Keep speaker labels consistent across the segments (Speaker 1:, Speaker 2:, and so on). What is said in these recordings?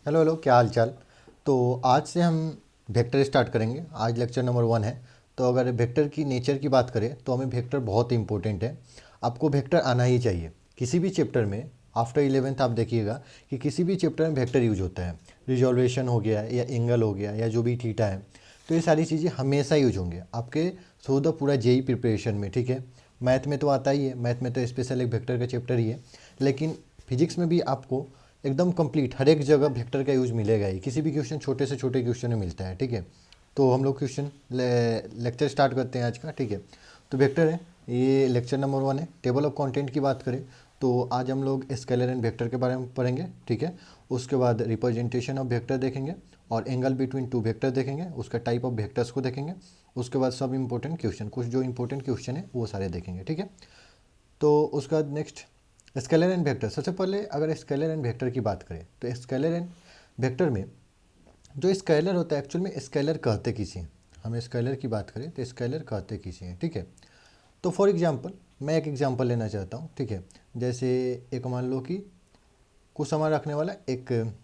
Speaker 1: Hello hello, क्या हाल चाल। तो आज से हम वेक्टर स्टार्ट करेंगे। आज लेक्चर नंबर 1 है। तो अगर वेक्टर की नेचर की बात करें तो हमें वेक्टर बहुत इंपॉर्टेंट है। आपको वेक्टर आना ही चाहिए किसी भी चैप्टर में। आफ्टर 11th आप देखिएगा कि किसी भी चैप्टर में वेक्टर यूज होता है। रिजोल्यूशन हो गया या एंगल हो गया या जो भी थीटा है, तो ये सारी चीज़ें हमेशा यूज होंगे आपके थ्रू द पूरा जेई प्रिपरेशन में। ठीक है, मैथ में तो आता ही है, मैथ में तो स्पेशल एक वेक्टर का चैप्टर ही है। लेकिन फिजिक्स में भी आपको एकदम कंप्लीट हर एक जगह वेक्टर का यूज़ मिलेगा ही। किसी भी क्वेश्चन, छोटे से छोटे क्वेश्चन में मिलता है। ठीक है, तो हम लोग क्वेश्चन लेक्चर स्टार्ट करते हैं आज का। ठीक है, तो वेक्टर है, ये लेक्चर नंबर 1 है। टेबल ऑफ कंटेंट की बात करें तो आज हम लोग स्केलर एंड वेक्टर के बारे में पढ़ेंगे। ठीक है, उसके बाद रिप्रेजेंटेशन ऑफ वेक्टर देखेंगे और एंगल बिटवीन टू वेक्टर देखेंगे, उसका टाइप ऑफ वेक्टर्स को देखेंगे। उसके बाद सब इंपॉर्टेंट क्वेश्चन, कुछ जो इंपॉर्टेंट क्वेश्चन है वो सारे देखेंगे। ठीक है, तो उसके बाद नेक्स्ट स्केलर एंड वेक्टर। सबसे पहले अगर स्केलर एंड वेक्टर की बात करें तो स्केलर एंड वेक्टर में जो स्केलर होता है, एक्चुअल में स्केलर कहते किसे हैं। हम स्केलर की बात करें तो स्केलर कहते किसे हैं। ठीक है, तो फॉर एग्जांपल मैं एक एग्जांपल लेना चाहता हूँ। ठीक है, जैसे एक मान लो कि कुछ सामान रखने वाला एक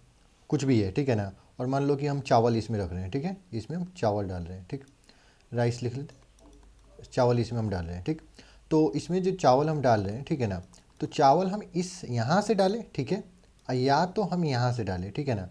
Speaker 1: कुछ भी है। ठीक है ना, और मान लो कि हम चावल इसमें रख रहे हैं। ठीक है, इसमें हम चावल डाल रहे हैं। ठीक, राइस लिख लेते, चावल इसमें हम डाल रहे हैं। ठीक, तो इसमें जो चावल हम डाल रहे हैं, ठीक है ना, तो चावल हम इस यहाँ से डालें, ठीक है, या तो हम यहाँ से डालें। ठीक है ना,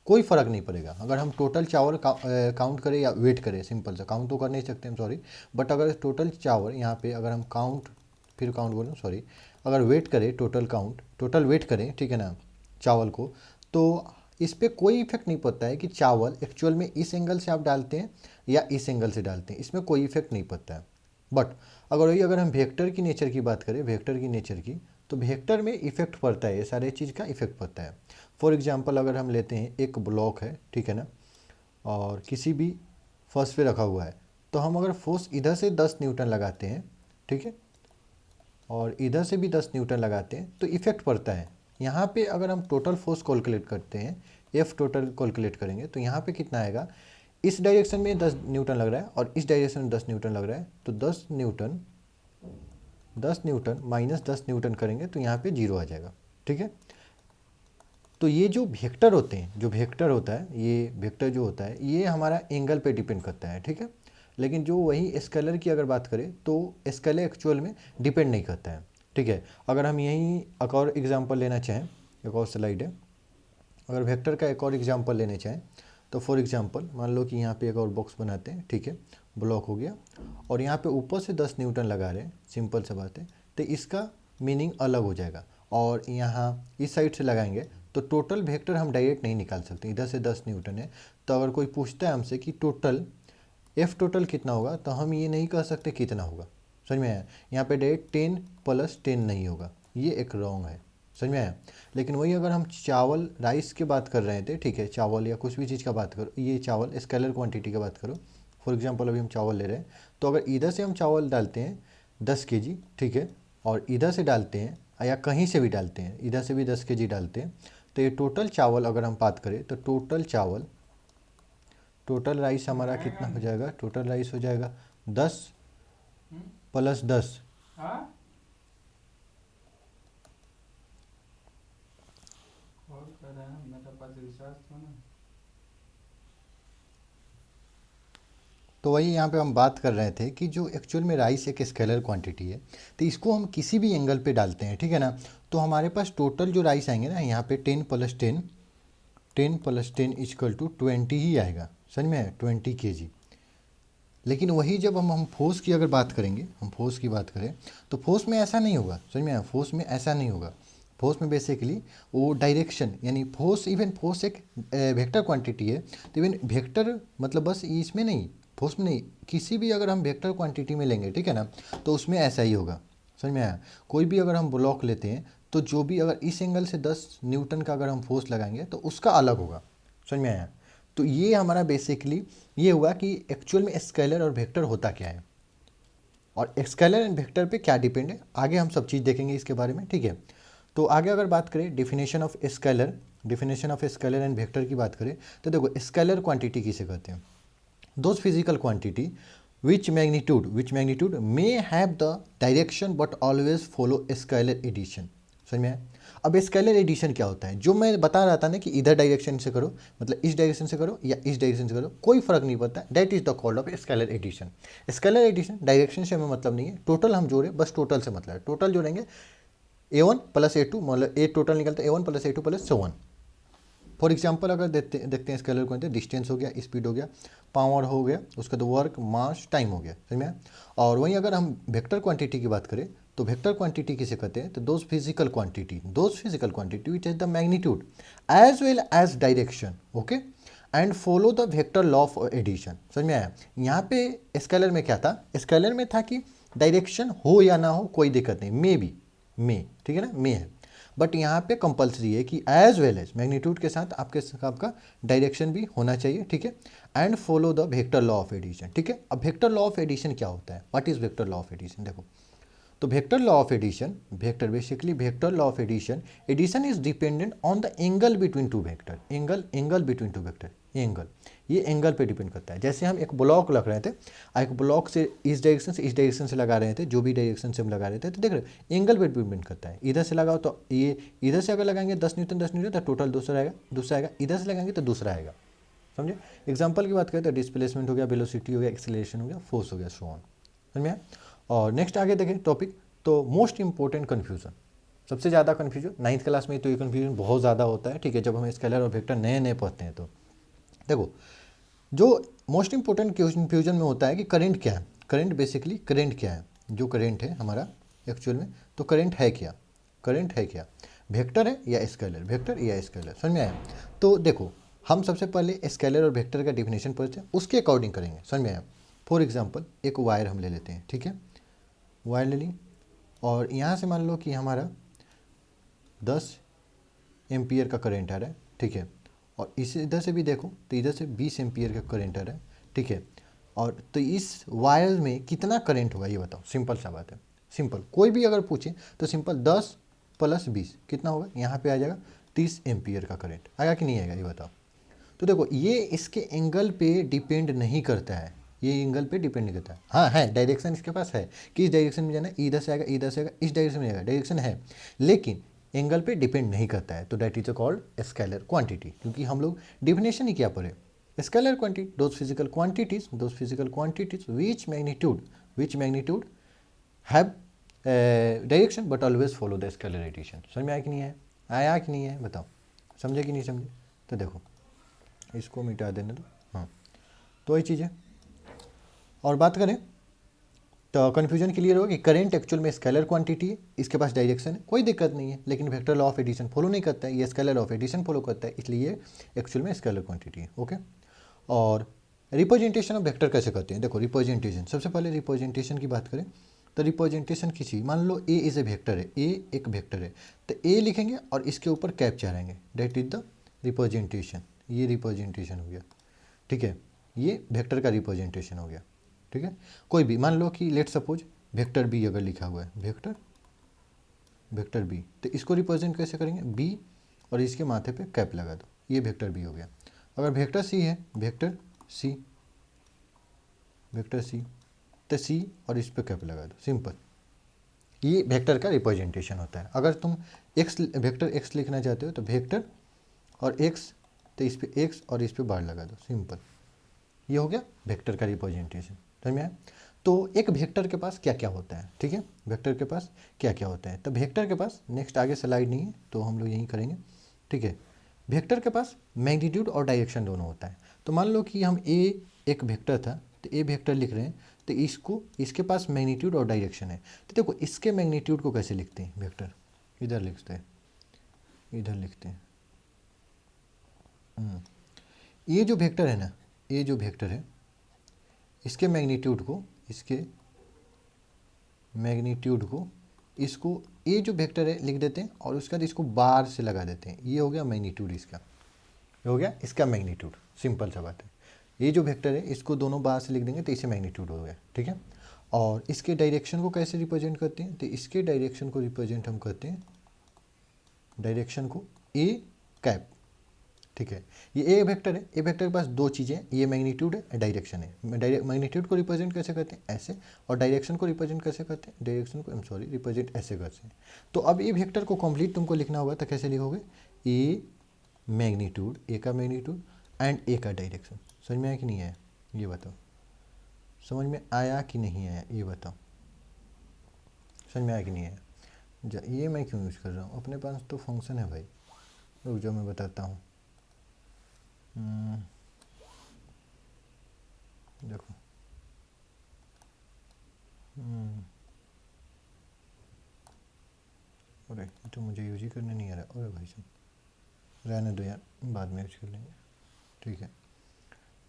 Speaker 1: कोई फ़र्क नहीं पड़ेगा। अगर हम टोटल चावल काउंट करें या वेट करें, सिंपल सा काउंट तो कर नहीं सकते हम, सॉरी। बट अगर टोटल चावल यहाँ पे अगर हम काउंट, फिर काउंट बोलूँ सॉरी, अगर वेट करें, टोटल वेट करें, ठीक है ना, चावल को, तो इस पर कोई इफेक्ट नहीं पड़ता है कि चावल एक्चुअल में इस एंगल से आप डालते हैं या इस एंगल से डालते हैं, इसमें कोई इफेक्ट नहीं पड़ता है। बट अगर हम वेक्टर की नेचर की बात करें, वेक्टर की नेचर की, तो वेक्टर में इफेक्ट पड़ता है, ये सारे चीज़ का इफेक्ट पड़ता है। फॉर एग्जांपल अगर हम लेते हैं एक ब्लॉक है, ठीक है ना, और किसी भी फर्श पे रखा हुआ है, तो हम अगर फोर्स इधर से 10 न्यूटन लगाते हैं, ठीक है, और इधर से भी 10 न्यूटन लगाते हैं, तो इफेक्ट पड़ता है। यहाँ पे अगर हम टोटल फोर्स कैलकुलेट करते हैं, एफ टोटल कैलकुलेट करेंगे, तो यहाँ पे कितना आएगा, इस डायरेक्शन में 10 न्यूटन लग रहा है और इस डायरेक्शन में 10 न्यूटन लग रहा है, तो 10 न्यूटन माइनस 10 न्यूटन करेंगे तो यहाँ पे जीरो आ जाएगा। ठीक है, तो ये जो वेक्टर होते हैं, जो वेक्टर होता है, ये वेक्टर जो होता है ये हमारा एंगल पे डिपेंड करता है। ठीक है, लेकिन जो वही स्केलर की अगर बात करें तो स्केलर एक्चुअल में डिपेंड नहीं करता है। ठीक है, अगर हम यहीं एक और एग्जांपल लेना चाहें, एक और स्लाइड है, अगर वेक्टर का एक और एग्जांपल लेने चाहें तो फॉर एग्जांपल मान लो कि यहाँ पे एक और बॉक्स बनाते हैं। ठीक है, ब्लॉक हो गया और यहाँ पे ऊपर से 10 न्यूटन लगा रहे हैं, सिंपल सा बात है, तो इसका मीनिंग अलग हो जाएगा। और यहाँ इस साइड से लगाएंगे तो टोटल वेक्टर हम डायरेक्ट नहीं निकाल सकते, इधर से 10 न्यूटन है। तो अगर कोई पूछता है हमसे कि टोटल एफ टोटल कितना होगा, तो हम ये नहीं कह सकते कितना होगा। समझ में आया, यहाँ पे डायरेक्ट 10 + 10 नहीं होगा, ये एक रॉन्ग है। समझ में आया। लेकिन वही अगर हम चावल राइस की बात कर रहे थे, ठीक है, चावल या कुछ भी चीज़ का बात करो, ये चावल स्केलर क्वांटिटी की बात करो, फॉर एग्जांपल अभी हम चावल ले रहे हैं, तो अगर इधर से हम चावल डालते हैं 10 kg, ठीक है, और इधर से डालते हैं या कहीं से भी डालते हैं, इधर से भी 10 kg डालते हैं, तो ये टोटल चावल अगर हम बात करें तो टोटल राइस हमारा कितना हो जाएगा, टोटल राइस हो जाएगा 10 + 10।
Speaker 2: कॉल कर रहा है मेरे पास रिचार्ज था ना।
Speaker 1: तो वही यहाँ पे हम बात कर रहे थे कि जो एक्चुअल में राइस एक स्केलर क्वांटिटी है, तो इसको हम किसी भी एंगल पे डालते हैं, ठीक है ना, तो हमारे पास टोटल जो राइस आएंगे ना, यहाँ पे 10 + 10 = 20 ही आएगा। समझ में है, 20 kg। लेकिन वही जब हम फोर्स की अगर बात करेंगे, हम फोर्स की बात करें तो फोर्स में ऐसा नहीं होगा। समझ में आया, फोर्स में ऐसा नहीं होगा। फोर्स में बेसिकली वो डायरेक्शन, यानी फोर्स, इवन फोर्स एक वेक्टर क्वांटिटी है, तो इवन वेक्टर मतलब बस इसमें नहीं, फोर्स में नहीं, किसी भी अगर हम वेक्टर क्वांटिटी में लेंगे, ठीक है ना, तो उसमें ऐसा ही होगा। समझ में आया, कोई भी अगर हम ब्लॉक लेते हैं तो जो भी अगर इस एंगल से 10 न्यूटन का अगर हम फोर्स लगाएंगे तो उसका अलग होगा। समझ में आया। तो ये हमारा बेसिकली ये हुआ कि एक्चुअल में स्केलर और वेक्टर होता क्या है और स्केलर एंड वेक्टर पे क्या डिपेंड है, आगे हम सब चीज़ देखेंगे इसके बारे में। ठीक है, तो आगे अगर बात करें definition of scalar and vector की बात करें, तो देखो स्केलर क्वांटिटी किसे कहते हैं, those physical quantity which magnitude may have the direction but always follow scalar addition। समझ में आया? अब स्केलर एडिशन क्या होता है, जो मैं बता रहा था ना कि इधर डायरेक्शन से करो, मतलब इस डायरेक्शन से करो या इस डायरेक्शन से करो, कोई फर्क नहीं पड़ता, that is the called of scalar addition. Scalar addition direction से हमें मतलब नहीं है, टोटल हम जोड़े, बस टोटल से मतलब है, टोटल जोड़ेंगे A1 प्लस A2, मतलब ए टोटल निकलता है A1 plus A2 plus so on। For example अगर देखते हैं स्केलर को, डिस्टेंस हो गया, स्पीड हो गया, पावर हो गया, उसका तो वर्क, मास, टाइम हो गया, समझ में आया? और वहीं अगर हम वेक्टर क्वांटिटी की बात करें तो वेक्टर क्वांटिटी किसे कहते हैं, तो those physical quantity which is the magnitude as well as direction, okay, and follow the vector law of addition. समझ में आया? यहाँ पे स्केलर में क्या था, स्केलर में था कि डायरेक्शन हो या ना हो कोई दिक्कत नहीं, मे बी, मे, ठीक है ना, मे है, बट यहाँ पे कंपलसरी है कि एज वेल एज मैग्नीट्यूड के साथ आपका डायरेक्शन भी होना चाहिए, ठीक है, and follow the vector law of addition, ठीक है। अब वेक्टर लॉ ऑफ एडिशन क्या होता है, what is vector law of addition, देखो, तो vector law of addition, vector law of addition is dependent on the angle between two vector, angle between two vector, ये angle पे depend करता है। जैसे हम एक ब्लॉक लग रहे थे, एक ब्लॉक से इस डायरेक्शन से लगा रहे थे, जो भी डायरेक्शन से हम लगा रहे थे, तो देख रहे हो एंगल पे डिपेंड करता है। इधर से लगाओ तो ये, इधर से अगर लगाएंगे 10 न्यूटन तो टोटल दूसरा आएगा, इधर से लगाएंगे तो दूसरा आएगा, समझे? एग्जाम्पल की बात करें तो डिस्प्लेसमेंट हो गया, वेलोसिटी हो गया, एक्सेलरेशन हो गया, फोर्स हो गया, सो ऑन, समझ में आया? और नेक्स्ट आगे देखें टॉपिक, तो मोस्ट इंपॉर्टेंट कन्फ्यूजन, सबसे ज़्यादा कन्फ्यूजन 9th क्लास में, तो ये कन्फ्यूजन बहुत ज़्यादा होता है, ठीक है, जब हम स्केलर और वेक्टर नए नए पढ़ते हैं। तो देखो, जो मोस्ट इंपॉर्टेंट कन्फ्यूजन में होता है कि करंट क्या है, करंट बेसिकली करंट क्या है, जो करंट है हमारा एक्चुअल में, तो करंट है क्या, वेक्टर है या स्केलर, समझ में आया? तो देखो, हम सबसे पहले स्केलर और वेक्टर का डिफिनेशन पढ़ते हैं, उसके अकॉर्डिंग करेंगे, समझ में आया? फॉर एग्जांपल एक वायर हम ले लेते हैं, ठीक है, वायर ले ली, और यहाँ से मान लो कि हमारा 10 एम्पियर का करंट आ रहा है, ठीक है, और इस इधर से भी देखो तो इधर से 20 एम्पियर का करंट आ रहा है, ठीक है, और तो इस वायर में कितना करंट होगा ये बताओ, सिंपल सा बात है, सिंपल, कोई भी अगर पूछे तो सिंपल 10 प्लस 20 कितना होगा, यहाँ पे आ जाएगा 30 एम्पियर का करंट, आएगा कि नहीं आएगा ये बताओ? तो देखो, ये इसके एंगल पे डिपेंड नहीं करता है, ये एंगल पे डिपेंड नहीं करता है, हाँ है, डायरेक्शन इसके पास है कि इस डायरेक्शन में जाना है, इधर से आएगा, इस डायरेक्शन में जाएगा, डायरेक्शन है, लेकिन एंगल पे डिपेंड नहीं करता है, तो that is called scalar quantity, क्योंकि हम लोग डिफिनेशन ही क्या पढ़े, scalar quantity, those physical quantities which magnitude have direction but always follow the scalar addition. समझ में आया कि नहीं है, आया कि नहीं है बताओ, समझे कि नहीं समझे? तो देखो, इसको मिटा देने दो, हाँ, तो वही चीज़ है। और बात करें तो कन्फ्यूजन क्लियर होगा कि करंट एक्चुअल में स्केलर क्वांटिटी है, इसके पास डायरेक्शन है, कोई दिक्कत नहीं है, लेकिन vector law of addition follow नहीं करता है, ये scalar law of addition follow करता है, इसलिए एक्चुअल में स्केलर क्वांटिटी है, ओके। और रिप्रेजेंटेशन ऑफ वेक्टर कैसे करते हैं, देखो रिप्रेजेंटेशन, सबसे पहले रिप्रेजेंटेशन की बात करें तो रिप्रेजेंटेशन किसी, मान लो ए इज़ ए वेक्टर है, ए एक वेक्टर है, तो ए लिखेंगे और इसके ऊपर कैप चढ़ाएंगे, दैट इज द रिप्रेजेंटेशन, ये रिप्रेजेंटेशन हो गया, ठीक है, ये वेक्टर का रिप्रेजेंटेशन हो गया, ठीक है। कोई भी मान लो कि लेट सपोज वेक्टर बी अगर लिखा हुआ है, वेक्टर बी, तो इसको रिप्रेजेंट कैसे करेंगे, बी और इसके माथे पे कैप लगा दो, ये वेक्टर बी हो गया। अगर वेक्टर सी है, वेक्टर सी, तो सी और इस पे कैप लगा दो, सिंपल, ये वेक्टर का रिप्रेजेंटेशन होता है। अगर तुम वेक्टर एक्स लिखना चाहते हो तो वेक्टर और एक्स, तो इस पे एक्स और इस पे बार लगा दो, सिंपल, ये हो गया वेक्टर का रिप्रेजेंटेशन, समझ में आया? तो एक वेक्टर के पास क्या क्या होता है, ठीक है, वेक्टर के पास क्या क्या होता है, तो वेक्टर के पास नेक्स्ट आगे स्लाइड नहीं है तो हम लोग यहीं करेंगे, ठीक है। वेक्टर के पास मैग्नीट्यूड और डायरेक्शन दोनों होता है। तो मान लो कि हम ए एक वेक्टर था, तो ए वेक्टर लिख रहे हैं, तो इसको, इसके पास मैग्नीट्यूड और डायरेक्शन है, तो देखो इसके मैग्नीट्यूड को कैसे लिखते हैं, वेक्टर इधर लिखते हैं, ये जो वेक्टर है ना, ये जो वेक्टर है, इसके मैग्नीट्यूड को इसको ये जो वेक्टर है लिख देते हैं और उसके बाद इसको बार से लगा देते हैं, ये हो गया मैग्नीट्यूड, इसका ये हो गया इसका मैग्नीट्यूड, सिंपल सा बात है। ये जो वेक्टर है इसको दोनों बार से लिख देंगे तो इसे मैग्नीट्यूड हो गया, ठीक है। और इसके डायरेक्शन को कैसे रिप्रेजेंट करते हैं, तो इसके डायरेक्शन को रिप्रेजेंट हम करते हैं, डायरेक्शन को ए कैप, ठीक है। ये ए वेक्टर है, ए वेक्टर के पास दो चीज़ें हैं, ये मैग्नीट्यूड है, डायरेक्शन है। मैग्नीट्यूड को रिप्रेजेंट कैसे करते हैं, ऐसे, और डायरेक्शन को रिप्रेजेंट कैसे करते हैं, डायरेक्शन को रिप्रेजेंट ऐसे करते हैं। तो अब ये वेक्टर को कंप्लीट तुमको लिखना होगा, तो कैसे लिखोगे, ए मैग्नीट्यूड, ए का मैग्नीट्यूड एंड ए का डायरेक्शन। समझ में आया कि नहीं आया, ये बताओ, समझ में आया कि नहीं आया, ये बताओ, समझ में आया कि नहीं आया। ये मैं क्यों यूज़ कर रहा हूँ, अपने पास तो फंक्शन है भाई, रुक जाओ मैं बताता हूँ। देखो, अरे ये तो मुझे यूज ही करने नहीं आ रहा, अरे भाई साहब रहने दो यार, बाद में यूज कर लेंगे, ठीक है।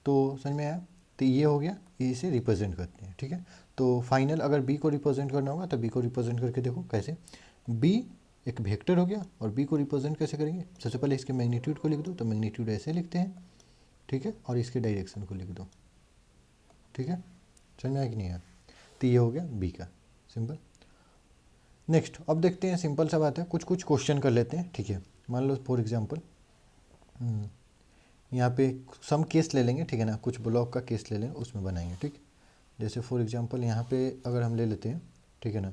Speaker 1: तो समझ में आया, तो ये हो गया, ये इसे रिप्रेजेंट करते हैं, ठीक है। तो फाइनल अगर बी को रिप्रेजेंट करना होगा तो बी को रिप्रेजेंट करके देखो कैसे, बी एक वेक्टर हो गया, और बी को रिप्रेजेंट कैसे करेंगे, सबसे पहले इसके मैग्नीट्यूड को लिख दो, तो मैग्नीट्यूड ऐसे लिखते हैं, ठीक है, और इसके डायरेक्शन को लिख दो, ठीक है। समझ में आया कि नहीं आया, तो ये हो गया बी का, सिंपल। नेक्स्ट अब देखते हैं, सिंपल सा बात है, कुछ कुछ क्वेश्चन कर लेते हैं, ठीक है। मान लो फॉर एग्जांपल यहाँ पे सम केस ले लेंगे, ठीक है ना, कुछ ब्लॉक का केस ले लेंगे, उसमें बनाएंगे, ठीक। जैसे फॉर एग्जांपल यहाँ पे अगर हम ले लेते हैं, ठीक है ना,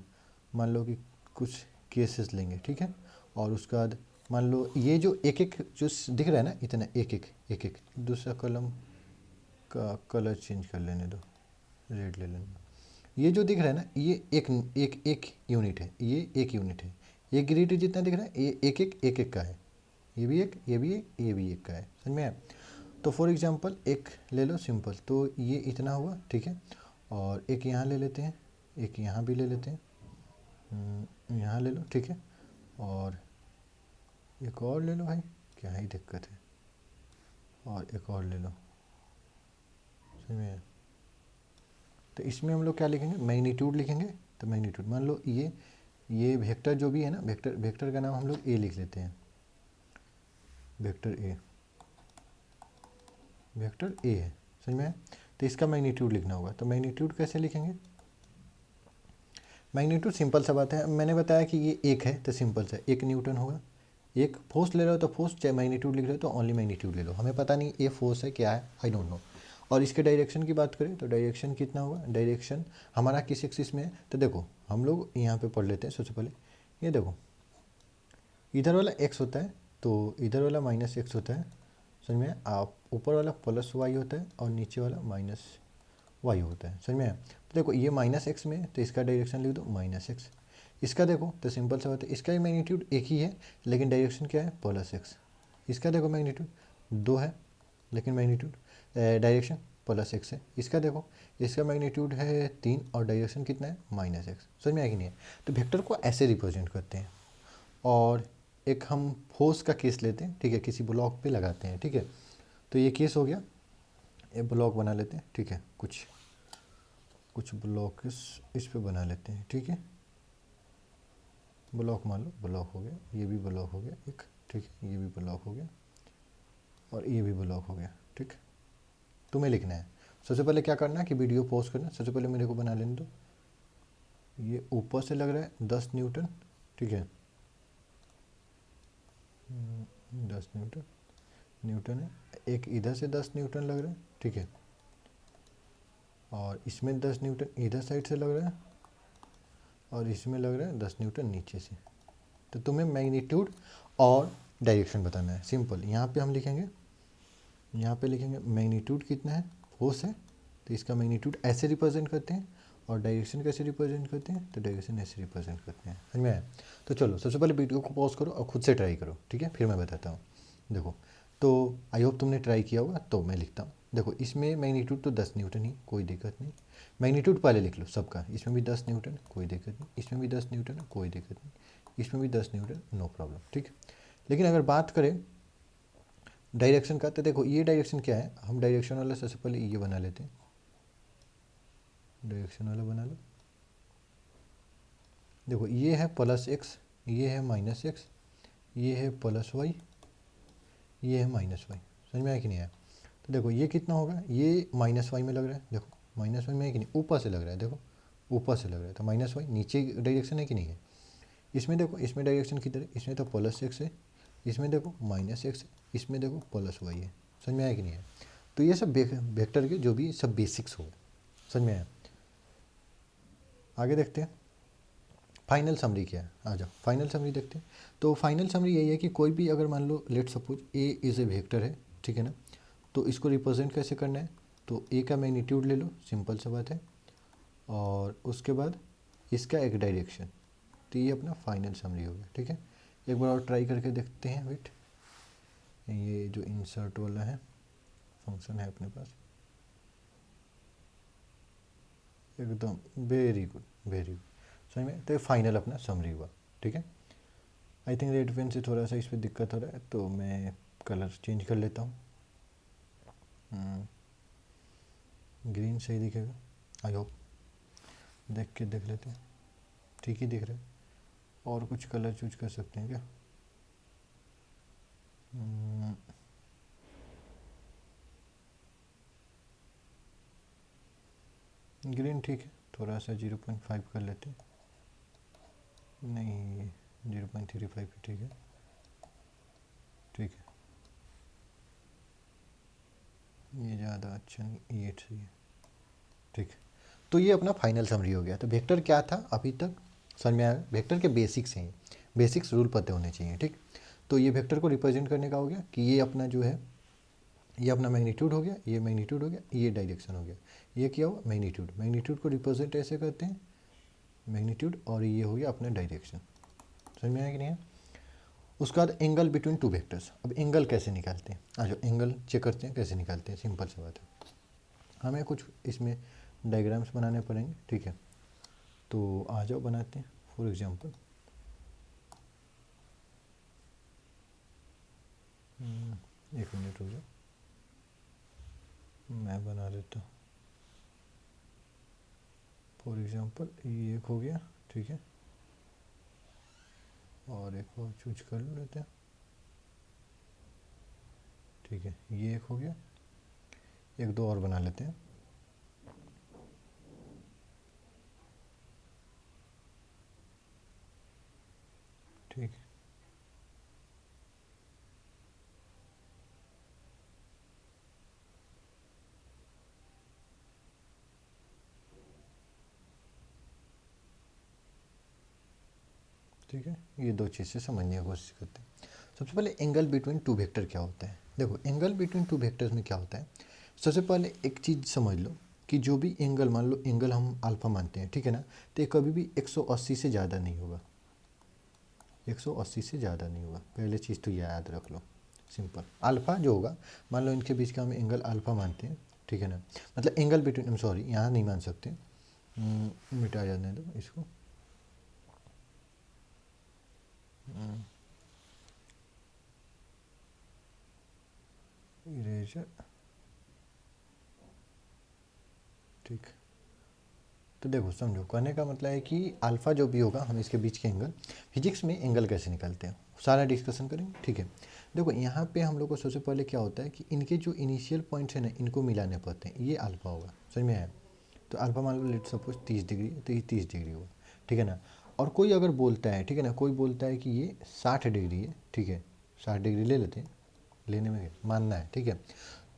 Speaker 1: मान लो कि कुछ केसेस लेंगे, ठीक है, और उसके बाद मान लो ये जो एक एक जो दिख रहा है ना, इतना एक एक एक एक, दूसरा कलम का कलर चेंज कर लेने दो, रेड ले लेने दो। ये जो दिख रहा है ना, ये एक एक एक यूनिट है, ये एक यूनिट है, ये ग्रिड जितना दिख रहा है ये एक एक का है, ये भी एक, ये भी एक, ये भी एक का है, समझ में आया। तो फॉर एग्जांपल एक ले लो सिंपल, तो ये इतना हुआ, ठीक है, और एक यहाँ ले लेते हैं, एक यहाँ भी ले लेते हैं, यहाँ ले लो, ठीक है, और एक और ले लो भाई, क्या ही दिक्कत है, और एक और ले लो, समझ में आया। तो इसमें हम लोग क्या लिखेंगे, मैग्नीट्यूड लिखेंगे, तो मैग्नीट्यूड मान लो ये वेक्टर जो भी है ना, वेक्टर का नाम हम लोग ए लिख लेते हैं, वेक्टर ए, वेक्टर ए है, समझ में आया। तो इसका मैग्नीट्यूड लिखना होगा, तो मैग्नीट्यूड कैसे लिखेंगे, मैग्नीट्यूड सिंपल सा बात है, मैंने बताया कि ये एक है, तो सिंपल सा एक न्यूटन होगा, एक फोर्स ले रहे हो तो फोर्स, चाहे मैग्नीट्यूड लिख रहे हो तो ओनली मैग्नीट्यूड ले लो, हमें पता नहीं ये फोर्स है क्या है, आई डोंट नो। और इसके डायरेक्शन की बात करें तो डायरेक्शन कितना होगा, डायरेक्शन हमारा किस एक्सिस में है, तो देखो हम लोग यहाँ पे पढ़ लेते हैं सबसे पहले, ये देखो इधर वाला एक्स होता है, तो इधर वाला माइनस एक्स होता है, समझ में, आप ऊपर वाला प्लस वाई होता है और नीचे वाला माइनस वाई होता है, समझ में आया। तो देखो ये माइनस एक्स में है, तो इसका डायरेक्शन लिख दो माइनस एक्स, इसका देखो तो सिंपल सा बात है, इसका मैग्नीट्यूड एक ही है लेकिन डायरेक्शन क्या है, प्लस एक्स। इसका देखो मैग्नीट्यूड दो है लेकिन मैग्नीट्यूड डायरेक्शन प्लस एक्स है। इसका देखो, इसका मैग्नीट्यूड है तीन और डायरेक्शन कितना है, माइनस एक्स। समझ में आया कि नहीं है। तो वेक्टर को ऐसे रिप्रेजेंट करते हैं। और एक हम फोर्स का केस लेते हैं, ठीक है, किसी ब्लॉक पे लगाते हैं, ठीक है। तो ये केस हो गया, ये ब्लॉक बना लेते हैं, ठीक है, कुछ ब्लॉक इस पे बना लेते हैं, ठीक है। ब्लॉक मान लो ब्लॉक हो गया, ये भी ब्लॉक हो गया एक, ठीक है, ये भी ब्लॉक हो गया और ये भी ब्लॉक हो गया, ठीक। तुम्हें लिखना है, सबसे पहले क्या करना है कि वीडियो पॉज करना, सबसे पहले मेरे को बना लेने दो। ये ऊपर से लग रहा है 10 न्यूटन, ठीक है, 10 न्यूटन है। एक इधर से 10 न्यूटन लग रहा है, ठीक है, और इसमें 10 न्यूटन इधर साइड से लग रहा है और इसमें लग रहा है 10 न्यूटन नीचे से। तो तुम्हें मैग्नीट्यूड और डायरेक्शन बताना है, सिंपल। यहाँ पे हम लिखेंगे, यहाँ पे लिखेंगे मैग्नीट्यूड कितना है, फोर्स है, तो इसका मैग्नीट्यूड ऐसे रिप्रेजेंट करते हैं और डायरेक्शन कैसे रिप्रेजेंट करते हैं, तो डायरेक्शन ऐसे रिप्रेजेंट करते हैं, समझ में आया। तो चलो सबसे पहले वीडियो को पॉज करो और खुद से ट्राई करो, ठीक है, फिर मैं बताता हूँ। देखो, तो आई होप तुमने ट्राई किया होगा, तो मैं लिखता हूँ। देखो इसमें मैग्नीट्यूड तो 10 न्यूटन ही, कोई दिक्कत नहीं। मैग्नीट्यूड पहले लिख लो सबका, इसमें भी 10 न्यूटन, कोई दिक्कत नहीं, इसमें भी 10 न्यूटन, कोई दिक्कत नहीं, इसमें भी 10 न्यूटन, नो प्रॉब्लम, ठीक। लेकिन अगर बात करें डायरेक्शन का, तो देखो ये डायरेक्शन क्या है, हम डायरेक्शन वाला सबसे पहले ये बना लेते हैं, डायरेक्शन वाला बना लो। देखो ये है प्लस एक्स, ये है माइनस एक्स, ये है प्लस वाई, ये है माइनस वाई। समझ में आया कि नहीं आया। तो देखो ये कितना होगा, ये माइनस वाई में लग रहा है, देखो माइनस वाई में है कि नहीं, ऊपर से लग रहा है, देखो ऊपर से लग रहा है, तो माइनस वाई नीचे डायरेक्शन है कि नहीं है। इसमें देखो, इसमें डायरेक्शन किधर है, इसमें तो प्लस एक्स है इसमें देखो -x है, इसमें देखो +y है। समझ में आया कि नहीं है? तो ये सब वेक्टर के जो भी सब बेसिक्स हो गए। समझ में आया? आगे देखते हैं फाइनल समरी क्या है। आ जाओ फाइनल समरी देखते हैं। तो फाइनल समरी यही है कि कोई भी अगर मान लो let suppose A is a vector है, ठीक है ना, तो इसको रिप्रेजेंट कैसे करना है, तो ए का मैग्नीट्यूड ले लो, सिंपल सा बात है, और उसके बाद इसका एक डायरेक्शन। तो ये अपना फाइनल समरी हो गया। ठीक है, एक बार और ट्राई करके देखते हैं। वेट, ये जो इंसर्ट वाला है फंक्शन है अपने पास, एकदम वेरी गुड वेरी गुड। समझ में? तो ये फाइनल अपना समरी हुआ। ठीक है, आई थिंक रेड पेन से थोड़ा सा इस पर दिक्कत हो रहा है, तो मैं कलर चेंज कर लेता हूँ। ग्रीन सही दिखेगा आई होप। देख लेते हैं, ठीक ही दिख रहा है। और कुछ कलर चूज कर सकते हैं क्या? ग्रीन ठीक है, थोड़ा सा 0.5 कर लेते हैं। नहीं, 0.35 ठीक है, ठीक है, ये ज़्यादा अच्छा नहीं, ये सही है। ठीक है, तो ये अपना फाइनल समरी हो गया। तो वेक्टर क्या था अभी तक समझ में आया? वेक्टर के बेसिक्स हैं, बेसिक्स रूल पते होने चाहिए। ठीक, तो ये वेक्टर को रिप्रेजेंट करने का हो गया कि ये अपना जो है, ये अपना मैग्नीट्यूड हो गया, ये मैग्नीट्यूड हो गया, ये डायरेक्शन हो गया। ये क्या हुआ? मैग्नीट्यूड। मैग्नीट्यूड को रिप्रेजेंट ऐसे करते हैं, मैग्नीट्यूड, और ये हो गया अपना डायरेक्शन। समझ में आया कि नहीं है? उसके बाद एंगल बिटवीन टू वेक्टर्स। अब एंगल कैसे निकालते हैं? आ जाओ एंगल चेक करते हैं कैसे निकालते हैं। सिंपल सी बात है, हमें कुछ इसमें डायग्राम्स बनाने पड़ेंगे। ठीक है, तो आ जाओ बनाते हैं। फॉर एग्जांपल एक मिनट हो जाओ, मैं बना देता हूँ। फॉर एग्जांपल ये एक हो गया, ठीक है, और एक और चूज कर लेते हैं। ठीक है, ये एक हो गया, एक दो और बना लेते हैं। ठीक है, ठीक है, ये दो चीज़ से समझने की कोशिश करते हैं। सबसे पहले एंगल बिटवीन टू वेक्टर क्या होता है? देखो एंगल बिटवीन टू वेक्टर्स में क्या होता है, सबसे पहले एक चीज़ समझ लो कि जो भी एंगल, मान लो एंगल हम अल्फ़ा मानते हैं, ठीक है ना, तो ये कभी भी 180 से ज़्यादा नहीं होगा। 180 से ज़्यादा नहीं होगा, पहले चीज़ तो ये याद रख लो। सिंपल, अल्फ़ा जो होगा, मान लो इनके बीच का हम एंगल अल्फ़ा मानते हैं, ठीक है ना, मतलब एंगल बिटवीन, सॉरी यहाँ नहीं मान सकते, मिटा जाने दो इसको। इरेजर, ठीक। तो देखो समझो, कहने का मतलब है कि अल्फ़ा जो भी होगा, हम इसके बीच के एंगल, फिजिक्स में एंगल कैसे निकालते हैं सारा डिस्कशन करेंगे। ठीक है, देखो यहाँ पे हम लोग को सबसे पहले क्या होता है कि इनके जो इनिशियल पॉइंट्स हैं ना, इनको मिलाने पड़ते हैं। ये अल्फ़ा होगा, समझ में आया? तो अल्फ़ा मान लो लेट सपोज 30 डिग्री, तो ये 30 डिग्री होगा, ठीक है ना। और कोई अगर बोलता है, ठीक है ना, कोई बोलता है कि ये 60 डिग्री है, ठीक है, 60 डिग्री ले लेते हैं, लेने में मानना है, ठीक है।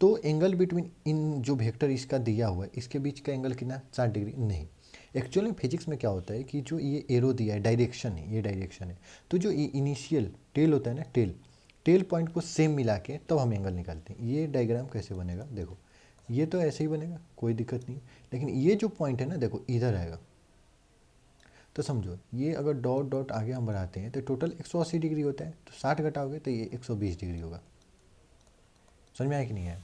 Speaker 1: तो एंगल बिटवीन इन जो वेक्टर इसका दिया हुआ है, इसके बीच का एंगल कितना? 60 डिग्री नहीं। एक्चुअली फिजिक्स में क्या होता है कि जो ये एरो दिया है, डायरेक्शन है, ये डायरेक्शन है, तो जो ये इनिशियल टेल होता है ना, टेल टेल पॉइंट को सेम मिला के तब हम एंगल निकालते हैं। ये डायग्राम कैसे बनेगा देखो, ये तो ऐसे ही बनेगा, कोई दिक्कत नहीं, लेकिन ये जो पॉइंट है ना, देखो इधर आएगा। तो समझो ये अगर डॉट डॉट आगे हम बढ़ाते हैं तो टोटल 180 डिग्री होता है, तो 60 घटाओगे तो ये 120 डिग्री होगा। समझ में आया कि नहीं आया?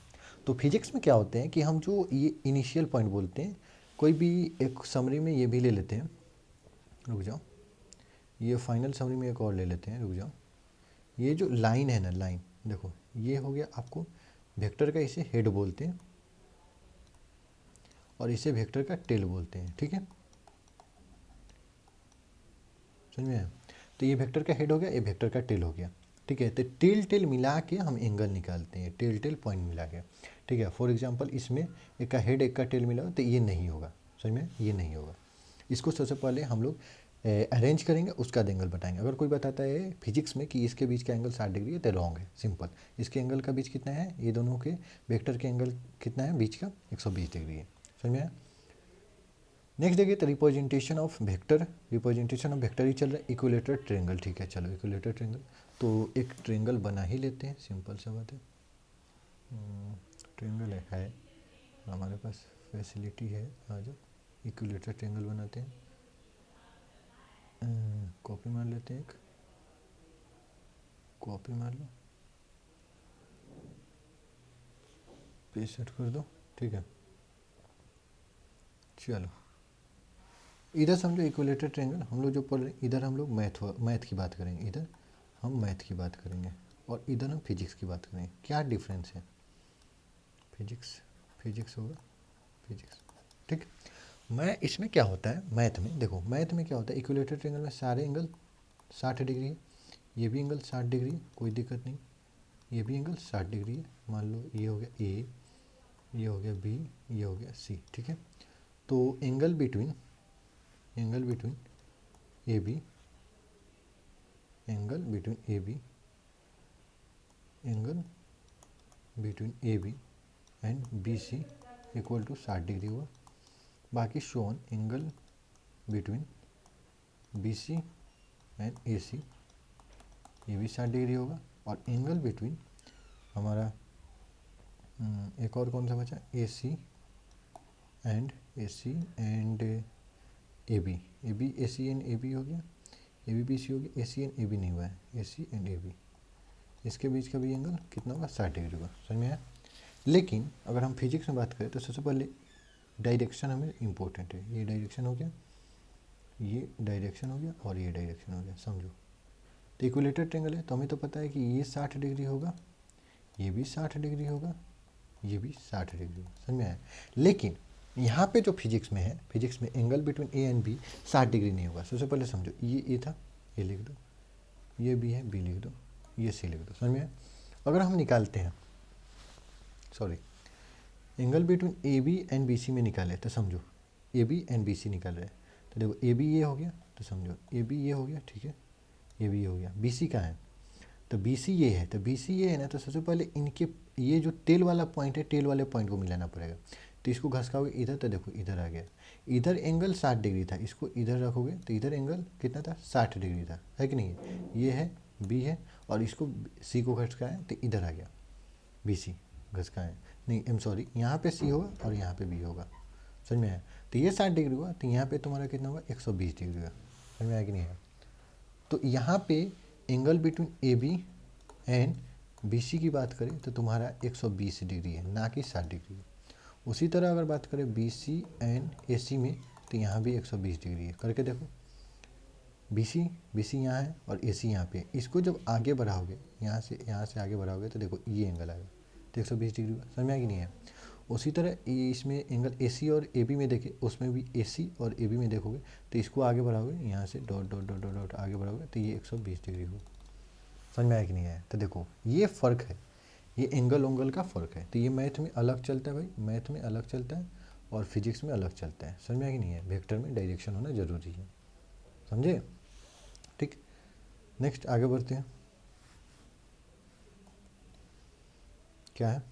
Speaker 1: तो फिजिक्स में क्या होते हैं कि हम जो ये इनिशियल पॉइंट बोलते हैं, कोई भी एक समरी में ये भी ले लेते हैं, रुक जाओ, ये फाइनल समरी में एक और ले लेते हैं, रुक जाओ। ये जो लाइन है ना, लाइन देखो, ये हो गया आपको वेक्टर का, इसे हेड बोलते हैं, और इसे वेक्टर का टेल बोलते हैं, ठीक है, समझ में आया? तो ये वेक्टर का हेड हो गया, ये वेक्टर का टेल हो गया, ठीक है। तो टेल टेल मिला के हम एंगल निकालते हैं, टेल टेल पॉइंट मिला के, ठीक है। फॉर एग्जांपल इसमें एक का हेड एक का टेल मिला तो ये नहीं होगा, समझ में? ये नहीं होगा। इसको सबसे पहले हम लोग अरेंज करेंगे उसका एंगल बताएंगे। अगर कोई बताता है फिजिक्स में कि इसके बीच का एंगल 60 डिग्री है तो रॉन्ग है, सिंपल। इसके एंगल का बीच कितना है, ये दोनों के वेक्टर के एंगल कितना है बीच का, 120 डिग्री है। समझ में आया। नेक्स्ट देखिए तो representation of vector, representation of vector ही चल रहा है, इक्विलेटरल ट्रायंगल। ठीक है चलो इक्विलेटरल ट्रायंगल, तो एक ट्रायंगल बना ही लेते हैं, सिंपल सा बात है। ट्रायंगल है हमारे पास, फैसिलिटी है, आ जाओ इक्विलेटरल ट्रायंगल बनाते हैं। कॉपी मार लेते हैं, एक कॉपी मार लो, पेस्ट सेट कर दो, ठीक है। चलो इधर समझो इक्विलेटरल ट्रायंगल हम लोग जो पढ़ रहे हैं, इधर हम लोग मैथ की बात करेंगे, इधर हम मैथ की बात करेंगे और इधर हम फिजिक्स की बात करेंगे। क्या डिफरेंस है, फिजिक्स फिजिक्स होगा, फिजिक्स, ठीक। मैं इसमें क्या होता है मैथ में, देखो मैथ में क्या होता है, इक्विलेटरल ट्रायंगल में सारे एंगल 60 डिग्री है, ये भी एंगल 60 डिग्री है, कोई दिक्कत नहीं, ये भी एंगल 60 डिग्री है। मान लो ये हो गया ए, ये हो गया बी, ये हो गया सी, ठीक है। तो angle between A B, angle between A B, angle between A B and B C equal to 60 degree हुआ। बाकी shown angle between B C and A C, ये भी 60 डिग्री होगा। और एंगल बिटवीन हमारा एक और कौन सा बचा, A C and A B A C and A B हो गया, ए बी बी सी हो गया, ए सी एंड ए बी नहीं हुआ है, ए सी एंड ए बी, इसके बीच का भी एंगल कितना होगा, 60 डिग्री होगा। समझ में आया। लेकिन अगर हम फिजिक्स में बात करें तो सबसे पहले डायरेक्शन हमें इम्पोर्टेंट है। ये डायरेक्शन हो गया, ये डायरेक्शन हो गया और ये डायरेक्शन हो गया, समझो। तो इक्विलेटरल ट्रायंगल है तो हमें तो पता है कि ये 60 डिग्री होगा, ये भी 60 डिग्री होगा, ये भी 60 डिग्री होगा। समझ में आया। लेकिन यहाँ पे जो फिजिक्स में है, फिजिक्स में angle between A and B 60 degree नहीं होगा। सबसे पहले समझो, ये ए था, ये लिख दो, ये बी है, बी लिख दो, ये सी लिख दो। समझ में आया। अगर हम निकालते हैं, sorry, angle between A B and B C में निकाले तो समझो A B and B C निकाल रहे हैं, तो देखो ए बी ये हो गया, तो समझो ए बी ये हो गया, ठीक है, ये भी हो गया। बी सी कहाँ है, तो बी सी ये है, तो बी सी ये है ना, तो सबसे पहले इनके ये जो टेल वाला पॉइंट है, टेल वाले पॉइंट को मिलाना पड़ेगा। तो इसको घसकाओगे इधर, तो देखो इधर आ गया, इधर एंगल 60 डिग्री था, इसको इधर रखोगे तो इधर एंगल कितना था, 60 डिग्री था, है कि नहीं है। ये है बी है और इसको सी को घसकाएं तो इधर आ गया बी सी, घसकाएं नहीं, एम सॉरी, यहाँ पे सी होगा और यहाँ पे बी होगा। समझ में आया। तो ये 60 डिग्री हुआ, तो यहाँ पे तुम्हारा कितना होगा, 120 डिग्री हुआ। समझ में आया कि नहीं है। तो यहाँ पे angle between A B and B C की बात करें तो तुम्हारा 120 डिग्री है, ना कि 60 डिग्री है। उसी तरह अगर बात करें बी सी एंड ए सी में, तो यहाँ भी 120 डिग्री है। करके देखो, बी सी यहाँ है और ए सी यहाँ पे, इसको जब आगे बढ़ाओगे, यहाँ से आगे बढ़ाओगे तो देखो ये एंगल आएगा, तो 120 डिग्री हुआ। समझ में आया कि नहीं है। उसी तरह ये इसमें एंगल ए सी और ए बी में देखे, उसमें भी ए सी और ए बी में देखोगे तो इसको आगे बढ़ाओगे, यहाँ से dot dot dot dot dot आगे बढ़ाओगे तो ये 120 डिग्री हुआ। समझ में आया कि नहीं आया। तो देखो ये फ़र्क है, ये एंगल उंगल का फ़र्क है। तो ये मैथ में अलग चलता है भाई, मैथ में अलग चलता है और फिजिक्स में अलग चलता है। समझ में आया कि नहीं है। वेक्टर में डायरेक्शन होना ज़रूरी है, समझे। ठीक, नेक्स्ट आगे बढ़ते हैं। क्या है,